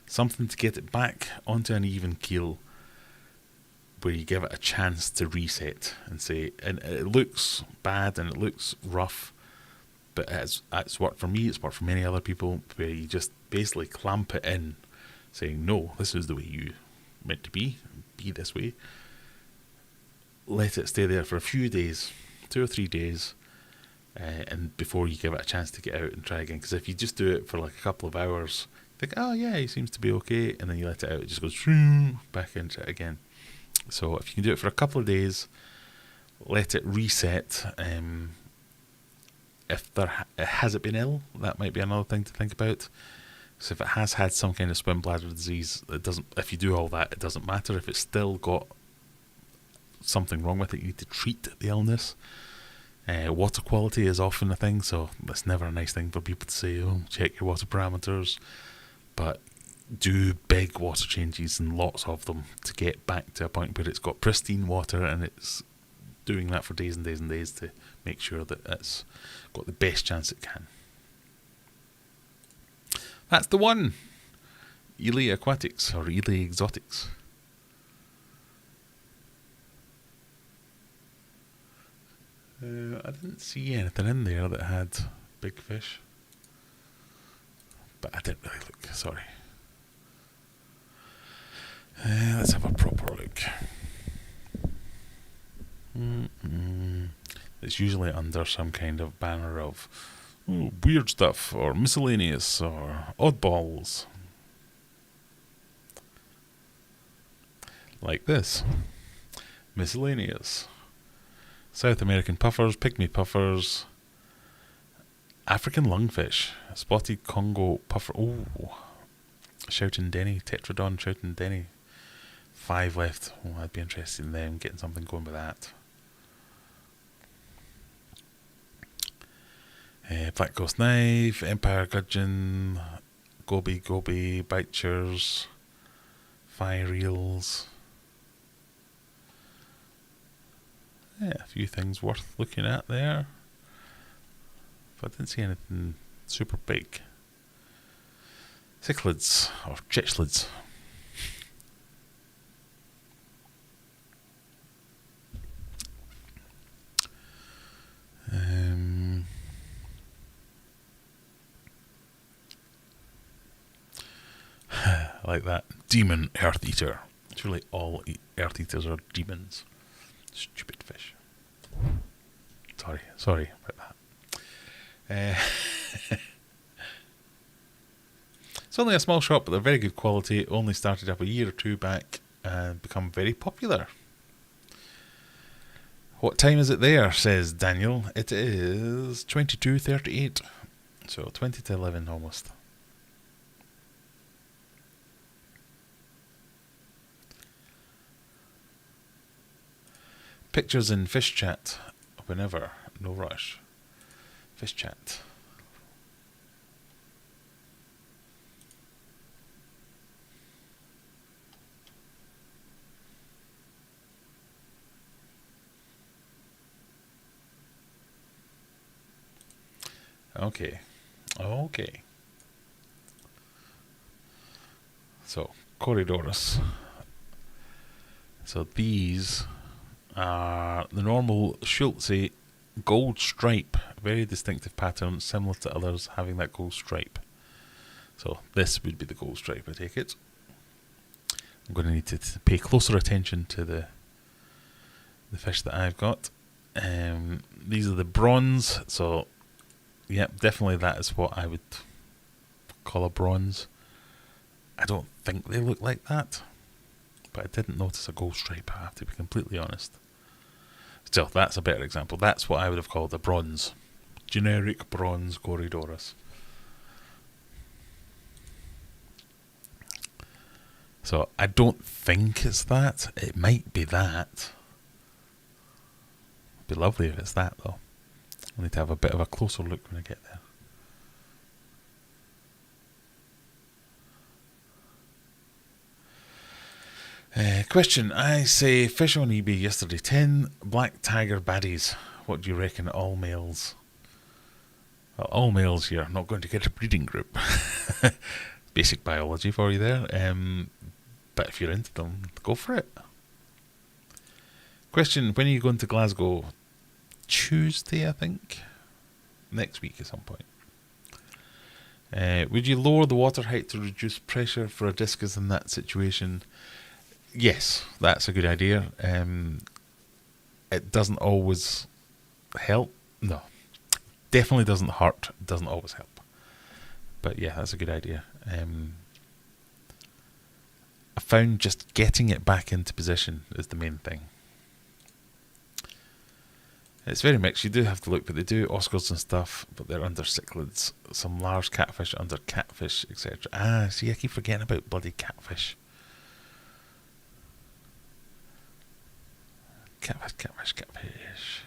Something to get it back onto an even keel, where you give it a chance to reset and say, and it looks bad and it looks rough, but it's worked for me, it's worked for many other people, where you just basically clamp it in, saying, no, this is the way you meant to be this way. Let it stay there for a few days, 2 or 3 days, and before you give it a chance to get out and try again. Because if you just do it for like a couple of hours, think, oh yeah, he seems to be okay, and then you let it out, it just goes back into it again. So if you can do it for a couple of days, let it reset. If has it been ill, that might be another thing to think about. So if it has had some kind of swim bladder disease, it doesn't. If you do all that, it doesn't matter. If it's still got something wrong with it, you need to treat the illness. Water quality is often a thing, so that's never a nice thing for people to say, oh, check your water parameters. But do big water changes, and lots of them, to get back to a point where it's got pristine water, and it's doing that for days and days and days to make sure that it's got the best chance it can. That's the one. Ely Aquatics, or Ely Exotics. I didn't see anything in there that had big fish, but I didn't really look, sorry. Let's have a proper look. It's usually under some kind of banner of weird stuff, or miscellaneous, or oddballs. Like this. Miscellaneous. South American puffers, pygmy puffers, African lungfish, spotted Congo puffer. Oh, Shouting Denny, Tetradon, Shouting Denny. 5 left. Oh, I'd be interested in them, getting something going with that. Black Ghost Knife, Empire Gudgeon, Goby, Bitechers, Fire Reels. Yeah, a few things worth looking at there. But I didn't see anything super big. Cichlids, or chichlids. Like that. Demon Earth Eater. Surely all Earth Eaters are demons. Stupid fish. Sorry about that. It's only a small shop, but they're very good quality. Only started up a year or two back and become very popular. What time is it there, says Daniel. It is 22:38. So 20 to 11 almost. Pictures in Fish Chat whenever. No rush. Fish Chat. Okay. So, Corridorus. So these are the normal Schultze gold stripe. Very distinctive pattern, similar to others having that gold stripe. So this would be the gold stripe, I take it. I'm going to need to pay closer attention to the fish that I've got. These are the bronze, so yep, definitely that is what I would call a bronze. I don't think they look like that, but I didn't notice a gold stripe, I have to be completely honest. Still, that's a better example. That's what I would have called a bronze. Generic bronze Corridorus. So I don't think it's that. It might be that. It'd be lovely if it's that though. I need to have a bit of a closer look when I get there. Question. I say fish on eBay yesterday. 10 black tiger baddies. What do you reckon? All males. Well, all males here. I'm not going to get a breeding group. Basic biology for you there. But if you're into them, go for it. Question. When are you going to Glasgow? Tuesday, I think. Next week at some point. Would you lower the water height to reduce pressure for a discus in that situation? Yes, that's a good idea. It doesn't always help. No, definitely doesn't hurt. Doesn't always help. But yeah, that's a good idea. I found just getting it back into position is the main thing. It's very mixed. You do have to look, but they do Oscars and stuff, but they're under cichlids. Some large catfish under catfish, etc. See, I keep forgetting about bloody catfish. Catfish.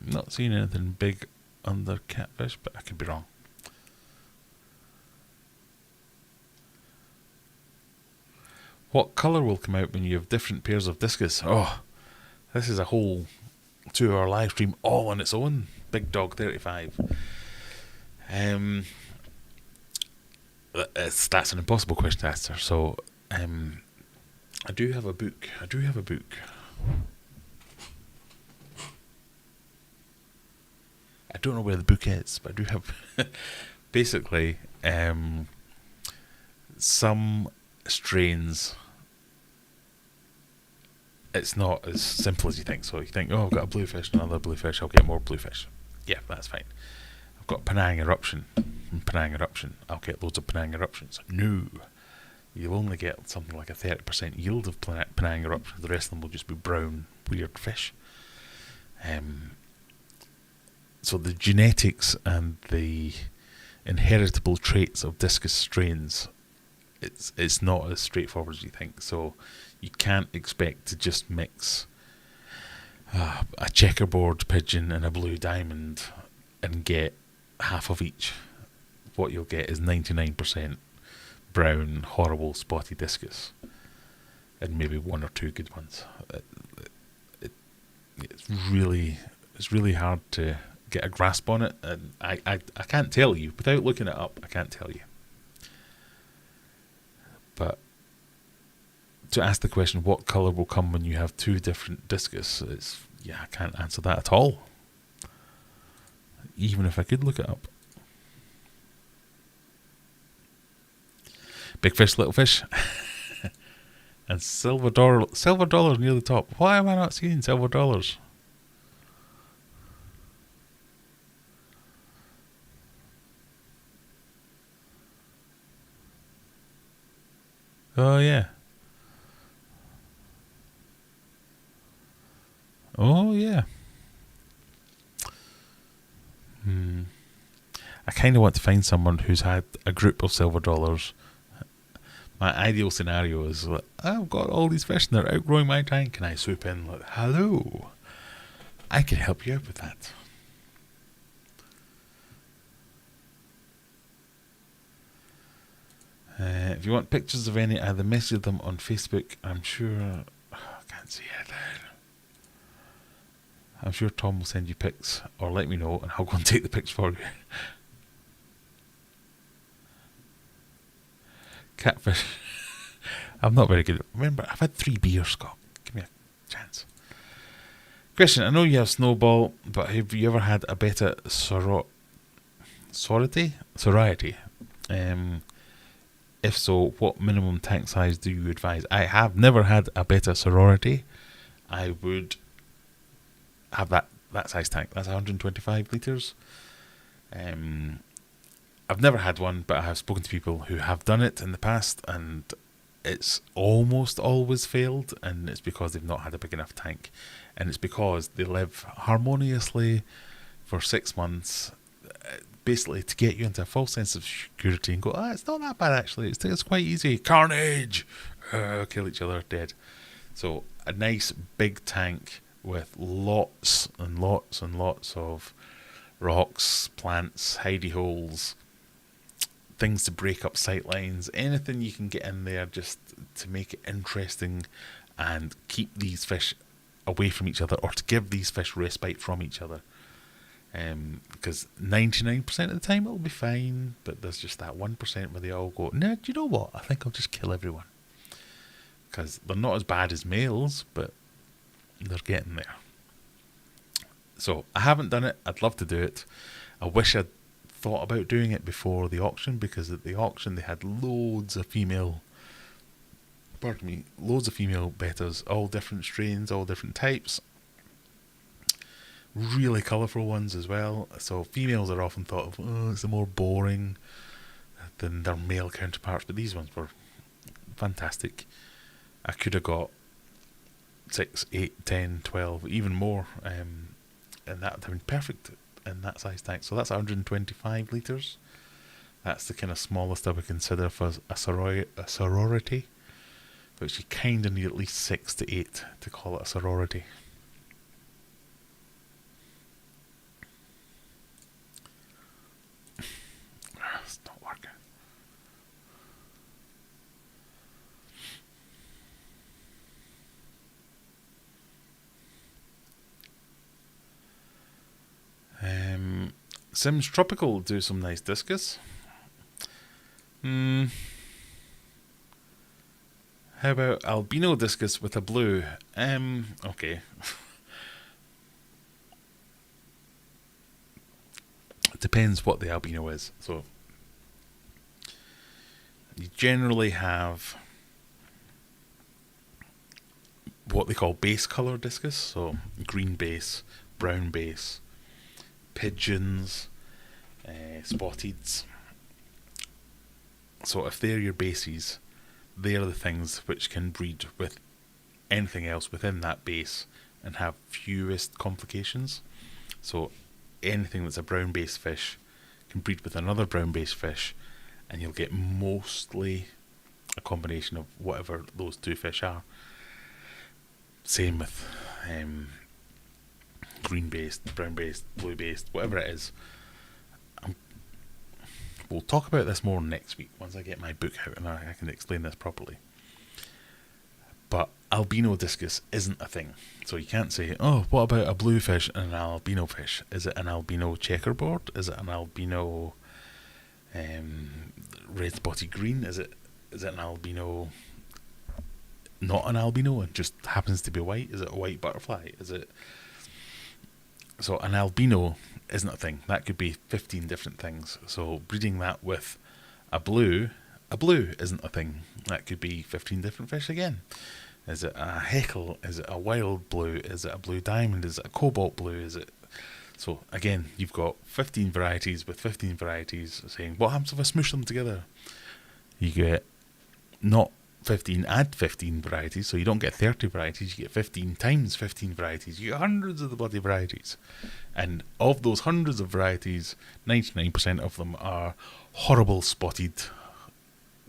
Not seeing anything big under catfish, but I could be wrong. What colour will come out when you have different pairs of discus? Oh, this is a whole 2-hour live stream all on its own. Big Dog 35. That's an impossible question to answer. So, I do have a book. I don't know where the book is, but I do have basically some strains. It's not as simple as you think. So you think, oh, I've got a bluefish, another bluefish, I'll get more bluefish. Yeah, that's fine. I've got Penang Eruption. I'll get loads of Penang Eruptions. No. You'll only get something like a 30% yield of Penang Eruptions. The rest of them will just be brown, weird fish. So the genetics and the inheritable traits of discus strains, it's not as straightforward as you think. So you can't expect to just mix a checkerboard pigeon and a blue diamond and get half of each. what you'll get is 99% brown, horrible, spotty discus, and maybe one or two good ones. It's really hard to get a grasp on it, and I can't tell you without looking it up. I can't tell you. But to ask the question, what colour will come when you have two different discus? I can't answer that at all. Even if I could look it up. Big fish, little fish. And silver dollars near the top. Why am I not seeing silver dollars? Oh yeah. Oh yeah. I kind of want to find someone who's had a group of silver dollars. My ideal scenario is, like, I've got all these fish and they're outgrowing my tank. Can I swoop in? Like, hello, I can help you out with that. If you want pictures of any, either message them on Facebook. I'm sure I can't see it. I'm sure Tom will send you pics, or let me know, and I'll go and take the pics for you. Catfish. I'm not very good. Remember, I've had 3 beers, Scott. Give me a chance. Question: I know you have Snowball, but have you ever had a better sorority? If so, what minimum tank size do you advise? I have never had a beta sorority. I would have that size tank. That's 125 litres. I've never had one, but I have spoken to people who have done it in the past, and it's almost always failed, and it's because they've not had a big enough tank. And it's because they live harmoniously for 6 months, basically to get you into a false sense of security and go, it's not that bad actually, it's quite easy. Carnage! Kill each other, dead. So a nice big tank with lots and lots and lots of rocks, plants, hidey holes, things to break up sight lines, anything you can get in there just to make it interesting and keep these fish away from each other, or to give these fish respite from each other. Because 99% of the time it'll be fine, but there's just that 1% where they all go, no, do you know what? I think I'll just kill everyone. Because they're not as bad as males, but they're getting there. So I haven't done it. I'd love to do it. I wish I'd thought about doing it before the auction, because at the auction they had loads of female bettas, all different strains, all different types. Really colourful ones as well. So females are often thought of, it's more boring than their male counterparts, but these ones were fantastic. I could have got 6, 8, 10, 12, even more, and that would have been perfect in that size tank. So that's 125 litres. That's the kind of smallest I would consider for a sorority, which you kind of need at least 6 to 8 to call it a sorority. It's not working. Sims Tropical do some nice discus. How about albino discus with a blue? Okay. It depends what the albino is. So you generally have what they call base colour discus. So green base, brown base, pigeons, spotteds. So if they're your bases, they're the things which can breed with anything else within that base and have fewest complications. So anything that's a brown based fish can breed with another brown based fish, and you'll get mostly a combination of whatever those two fish are. Same with green based, brown based, blue based, whatever it is. we'll talk about this more next week once I get my book out and I can explain this properly. But albino discus isn't a thing. So you can't say, oh, what about a blue fish and an albino fish? Is it an albino checkerboard? Is it an albino red spotted green? Is it an albino not an albino and just happens to be white? Is it a white butterfly? So an albino isn't a thing. That could be 15 different things. So breeding that with a blue isn't a thing. That could be 15 different fish again. Is it a heckle? Is it a wild blue? Is it a blue diamond? Is it a cobalt blue? So again, you've got 15 varieties with 15 varieties saying, what happens if I smoosh them together? You get not 15, add 15 varieties, so you don't get 30 varieties, you get 15 times 15 varieties. You get hundreds of the bloody varieties. And of those hundreds of varieties, 99% of them are horrible spotted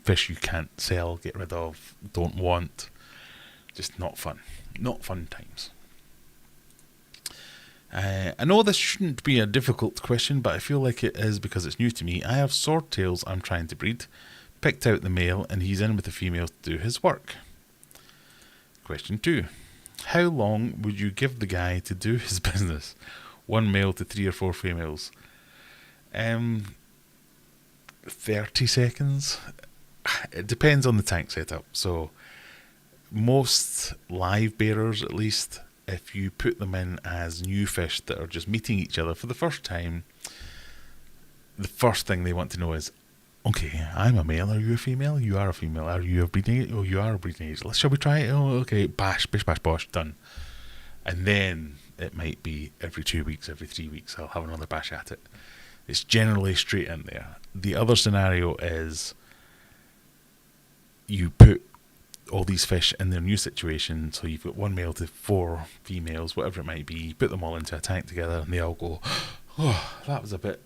fish you can't sell, get rid of, don't want. Just not fun. Not fun times. I know this shouldn't be a difficult question, but I feel like it is because it's new to me. I have swordtails I'm trying to breed. Picked out the male and he's in with the female to do his work. Question 2. How long would you give the guy to do his business? 1 male to 3 or 4 females? 30 seconds? It depends on the tank setup. So most live bearers, at least, if you put them in as new fish that are just meeting each other for the first time, the first thing they want to know is, okay, I'm a male, are you a female? You are a female. Are you a breeding age? Oh, you are a breeding age. Shall we try it? Oh, okay, bash, bish, bash, bosh, done. And then it might be every 2 weeks, every 3 weeks, I'll have another bash at it. It's generally straight in there. The other scenario is you put all these fish in their new situation, so you've got 1 male to 4 females, whatever it might be, you put them all into a tank together and they all go, oh, that was a bit...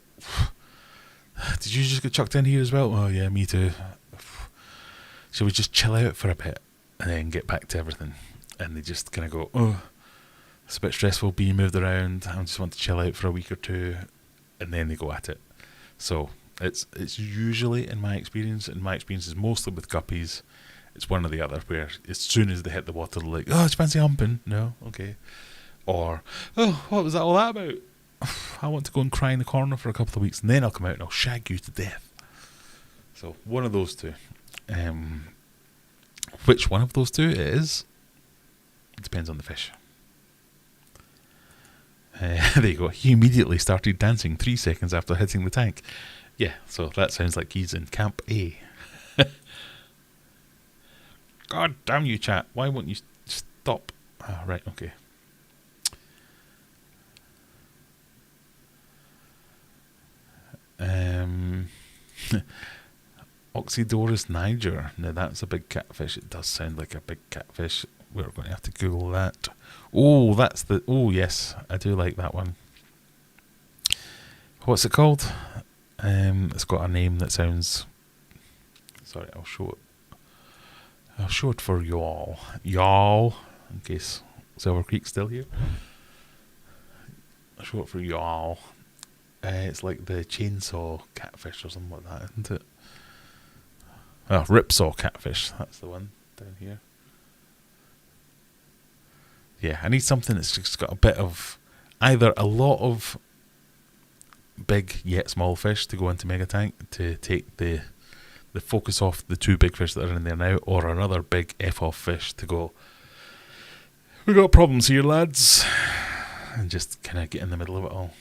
Did you just get chucked in here as well? Oh yeah, me too. Shall we just chill out for a bit and then get back to everything? And they just kind of go, oh, it's a bit stressful being moved around, I just want to chill out for a week or two, and then they go at it. So it's usually, in my experience is mostly with guppies, it's one or the other, where as soon as they hit the water, they're like, oh, do you fancy humping? No? Okay. Or, oh, what was that all that about? I want to go and cry in the corner for a couple of weeks and then I'll come out and I'll shag you to death. So one of those two. Which one of those two it is, it depends on the fish. There you go. He immediately started dancing 3 seconds after hitting the tank. Yeah, so that sounds like he's in Camp A. God damn you, chat. Why won't you stop? Oh, right, okay. Oxydorus niger. Now that's a big catfish. It does sound like a big catfish. We're going to have to Google that. Oh, that's the... Oh, yes. I do like that one. What's it called? It's got a name that sounds... Sorry, I'll show it. I'll show it for y'all. Y'all. In case Silver Creek's still here. I'll show it for y'all. It's like the chainsaw catfish or something like that, isn't it? Oh, ripsaw catfish. That's the one down here. Yeah, I need something that's just got a bit of either a lot of big yet small fish to go into mega tank to take the focus off the 2 big fish that are in there now, or another big F-off fish to go, we got problems here, lads, and just kind of get in the middle of it all.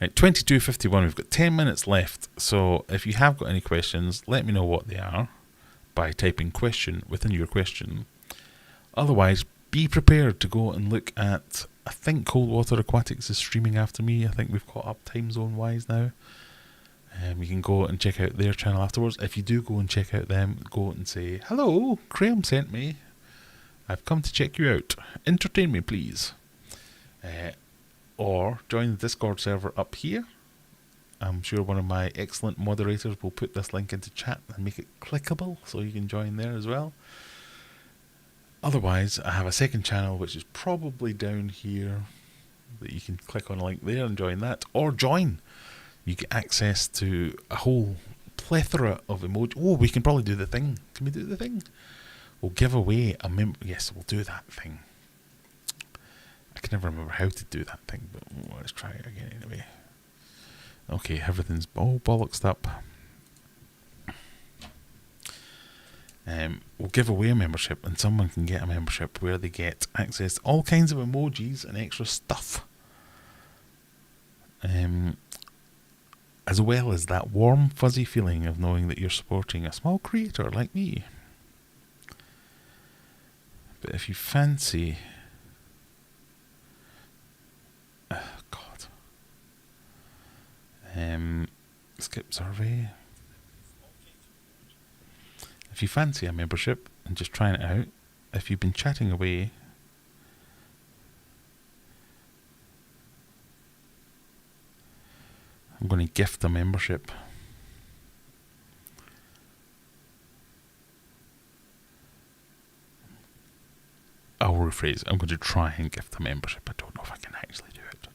Right, 22:51, we've got 10 minutes left, so if you have got any questions, let me know what they are by typing question within your question. Otherwise, be prepared to go and look at, I think Cold Water Aquatics is streaming after me. I think we've caught up time zone wise now. You can go and check out their channel afterwards. If you do go and check out them, go and say, hello, Graham sent me. I've come to check you out. Entertain me, please. Or join the Discord server up here. I'm sure one of my excellent moderators will put this link into chat and make it clickable so you can join there as well. Otherwise, I have a second channel which is probably down here. that you can click on a link there and join that, or join. You get access to a whole plethora of emoji. Oh, we can probably do the thing. Can we do the thing? We'll give away a Yes, we'll do that thing. I can never remember how to do that thing, but let's try it again anyway. Okay, everything's all bollocksed up. We'll give away a membership, and someone can get a membership where they get access to all kinds of emojis and extra stuff. As well as that warm, fuzzy feeling of knowing that you're supporting a small creator like me. But if you fancy... God. Skip survey. If you fancy a membership and just trying it out, if you've been chatting away, I'm going to gift a membership. I'll rephrase. I'm going to try and gift a membership. I don't know if I can actually do it.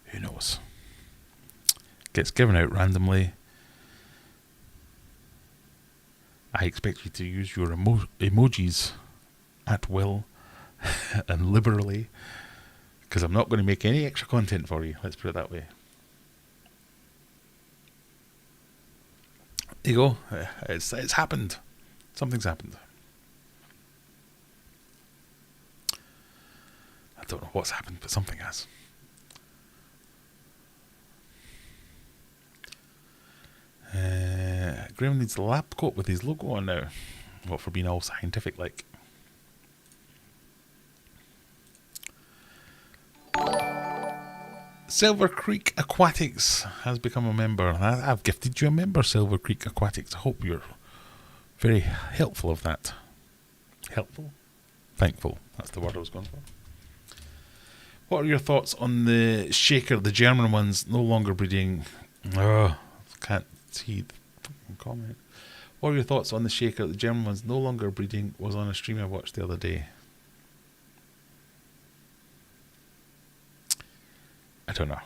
Who knows? Gets given out randomly. I expect you to use your emojis at will and liberally, because I'm not going to make any extra content for you. Let's put it that way. There you go. It's happened. Something's happened. I don't know what's happened, but something has. Graham needs a lab coat with his logo on now. What, for being all scientific like? Silver Creek Aquatics has become a member. I've gifted you a member, Silver Creek Aquatics. I hope you're very helpful of that. Helpful? Thankful. That's the word I was going for. What are your thoughts on the shaker, the German ones, no longer breeding? Can't see the fucking comment. What are your thoughts on the shaker, the German ones, no longer breeding? Was on a stream I watched the other day. I don't know.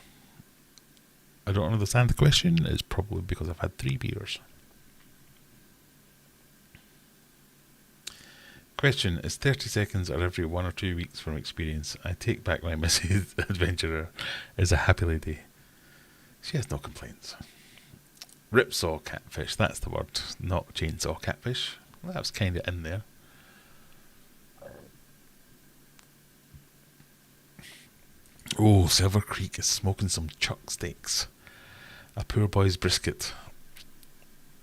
I don't understand the question. It's probably because I've had 3 beers. Question, is 30 seconds or every 1 or 2 weeks from experience? I take back my Mrs. Adventurer is a happy lady. She has no complaints. Ripsaw catfish, that's the word, not chainsaw catfish. Well, that was kind of in there. Oh, Silver Creek is smoking some chuck steaks. A poor boy's brisket.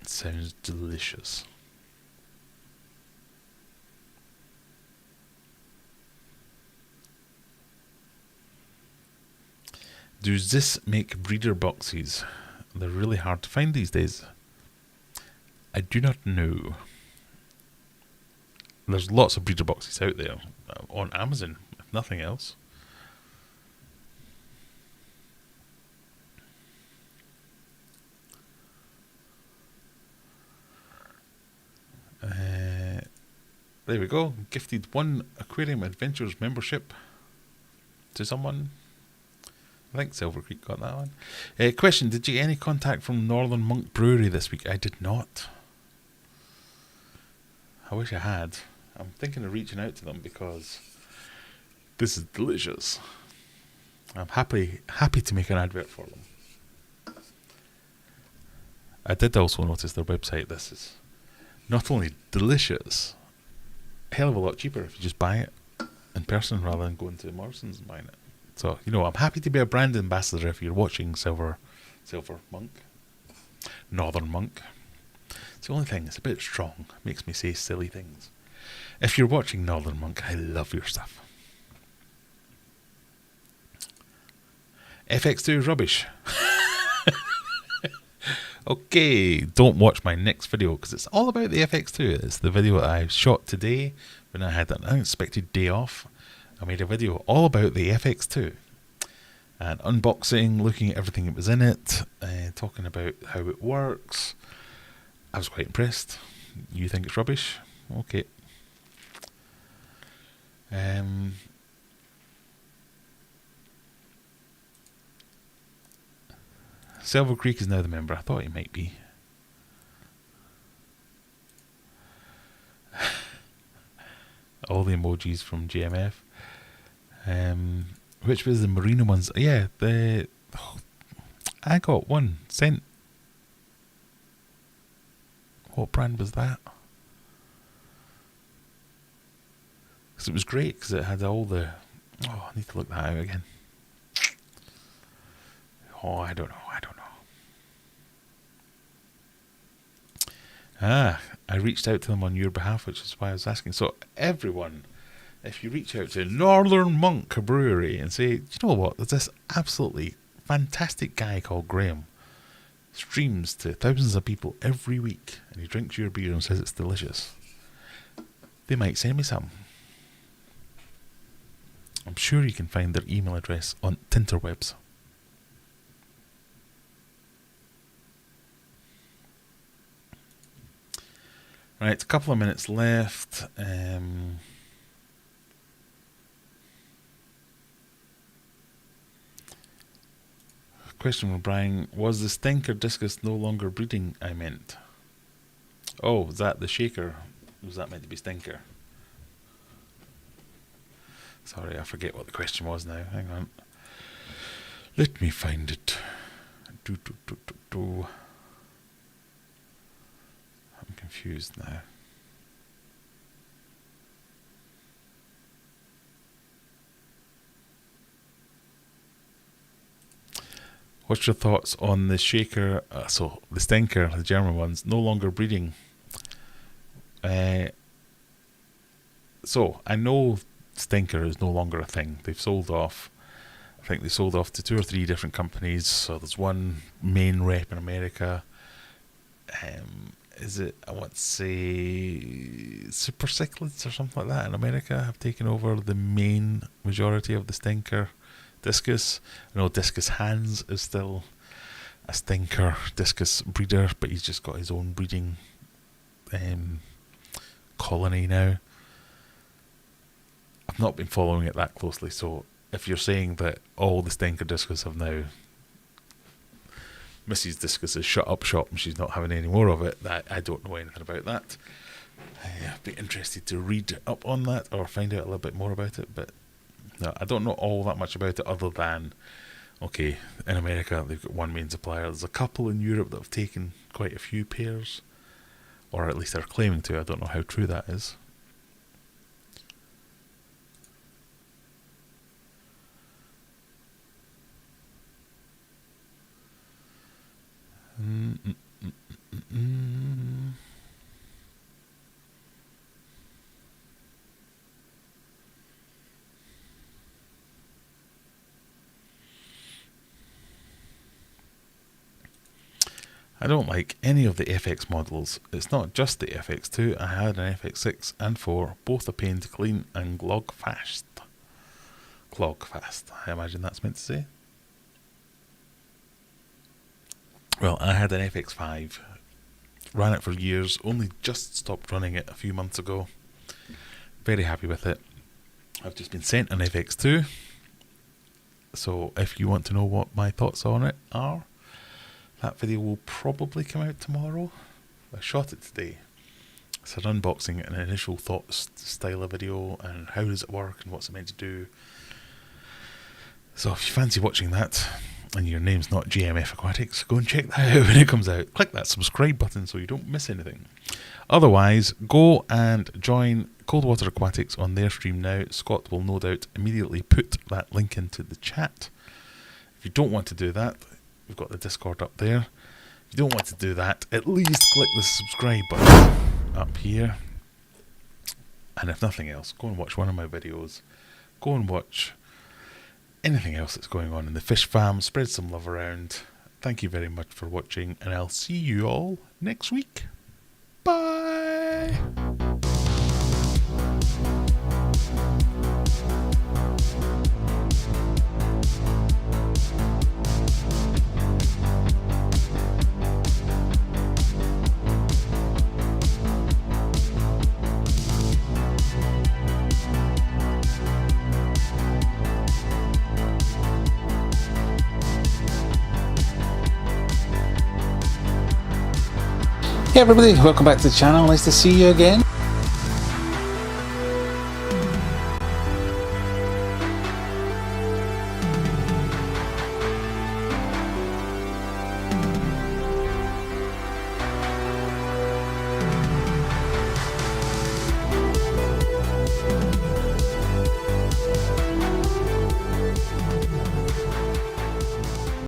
It sounds delicious. Does this make breeder boxes? They're really hard to find these days. I do not know. There's lots of breeder boxes out there on Amazon, if nothing else. There we go. Gifted 1 Aquarium Adventures membership to someone. I think Silver Creek got that one. Question, did you get any contact from Northern Monk Brewery this week? I did not. I wish I had. I'm thinking of reaching out to them because this is delicious. I'm happy to make an advert for them. I did also notice their website. This is not only delicious, a hell of a lot cheaper if you just buy it in person rather than going to Morrison's and buying it. So, you know, I'm happy to be a brand ambassador if you're watching Silver Monk. Northern Monk. It's the only thing, it's a bit strong. Makes me say silly things. If you're watching Northern Monk, I love your stuff. FX2 is rubbish. Okay, don't watch my next video because it's all about the FX2. It's the video that I shot today when I had an unexpected day off. I made a video all about the FX2 and unboxing, looking at everything that was in it, talking about how it works. I was quite impressed. You think it's rubbish? Okay. Silver Creek is now the member. I thought he might be. All the emojis from GMF. Which was the Marina ones? Yeah, I got one sent. What brand was that? Because it was great, because it had all the... Oh, I need to look that out again. Oh, I don't know. I reached out to them on your behalf, which is why I was asking. So everyone, if you reach out to Northern Monk Brewery and say, do you know what, there's this absolutely fantastic guy called Graham, streams to thousands of people every week, and he drinks your beer and says it's delicious, they might send me some. I'm sure you can find their email address on Tinterwebs. Right, a couple of minutes left. Question from Brian. Was the stinker discus no longer breeding, I meant? Oh, was that the shaker? Was that meant to be stinker? Sorry, I forget what the question was now. Hang on. Let me find it. I'm confused now. What's your thoughts on the shaker? So the stinker, the German ones, no longer breeding. So I know stinker is no longer a thing. They've sold off. I think they sold off to 2 or 3 different companies. So there's one main rep in America. Is it, I want to say, Super Cichlids or something like that in America have taken over the main majority of the stinker discus. I know Discus Hans is still a stinker discus breeder, but he's just got his own breeding colony now. I've not been following it that closely, so if you're saying that all the stinker discus have now... Mrs. Discus has shut up shop and she's not having any more of it. I don't know anything about that. I'd be interested to read up on that or find out a little bit more about it, but no, I don't know all that much about it other than, okay, in America they've got one main supplier. There's a couple in Europe that have taken quite a few pairs, or at least they're claiming to. I don't know how true that is. I don't like any of the FX models. It's not just the FX2. I had an FX6 and 4, both a pain to clean and clog fast. Clog fast, I imagine that's meant to say. Well, I had an FX5, ran it for years, only just stopped running it a few months ago. Very happy with it. I've just been sent an FX2, so if you want to know what my thoughts on it are, that video will probably come out tomorrow. I shot it today. It's an unboxing and an initial thoughts style of video, and how does it work and what's it meant to do. So if you fancy watching that, and your name's not GMF Aquatics, go and check that out when it comes out. Click that subscribe button so you don't miss anything. Otherwise, go and join Cold Water Aquatics on their stream now. Scott will no doubt immediately put that link into the chat. If you don't want to do that, we've got the Discord up there. If you don't want to do that, at least click the subscribe button up here. And if nothing else, go and watch one of my videos. Go and watch anything else that's going on in the fish farm. Spread some love around. Thank you very much for watching, and I'll see you all next week. Bye! Hey everybody, welcome back to the channel. Nice to see you again.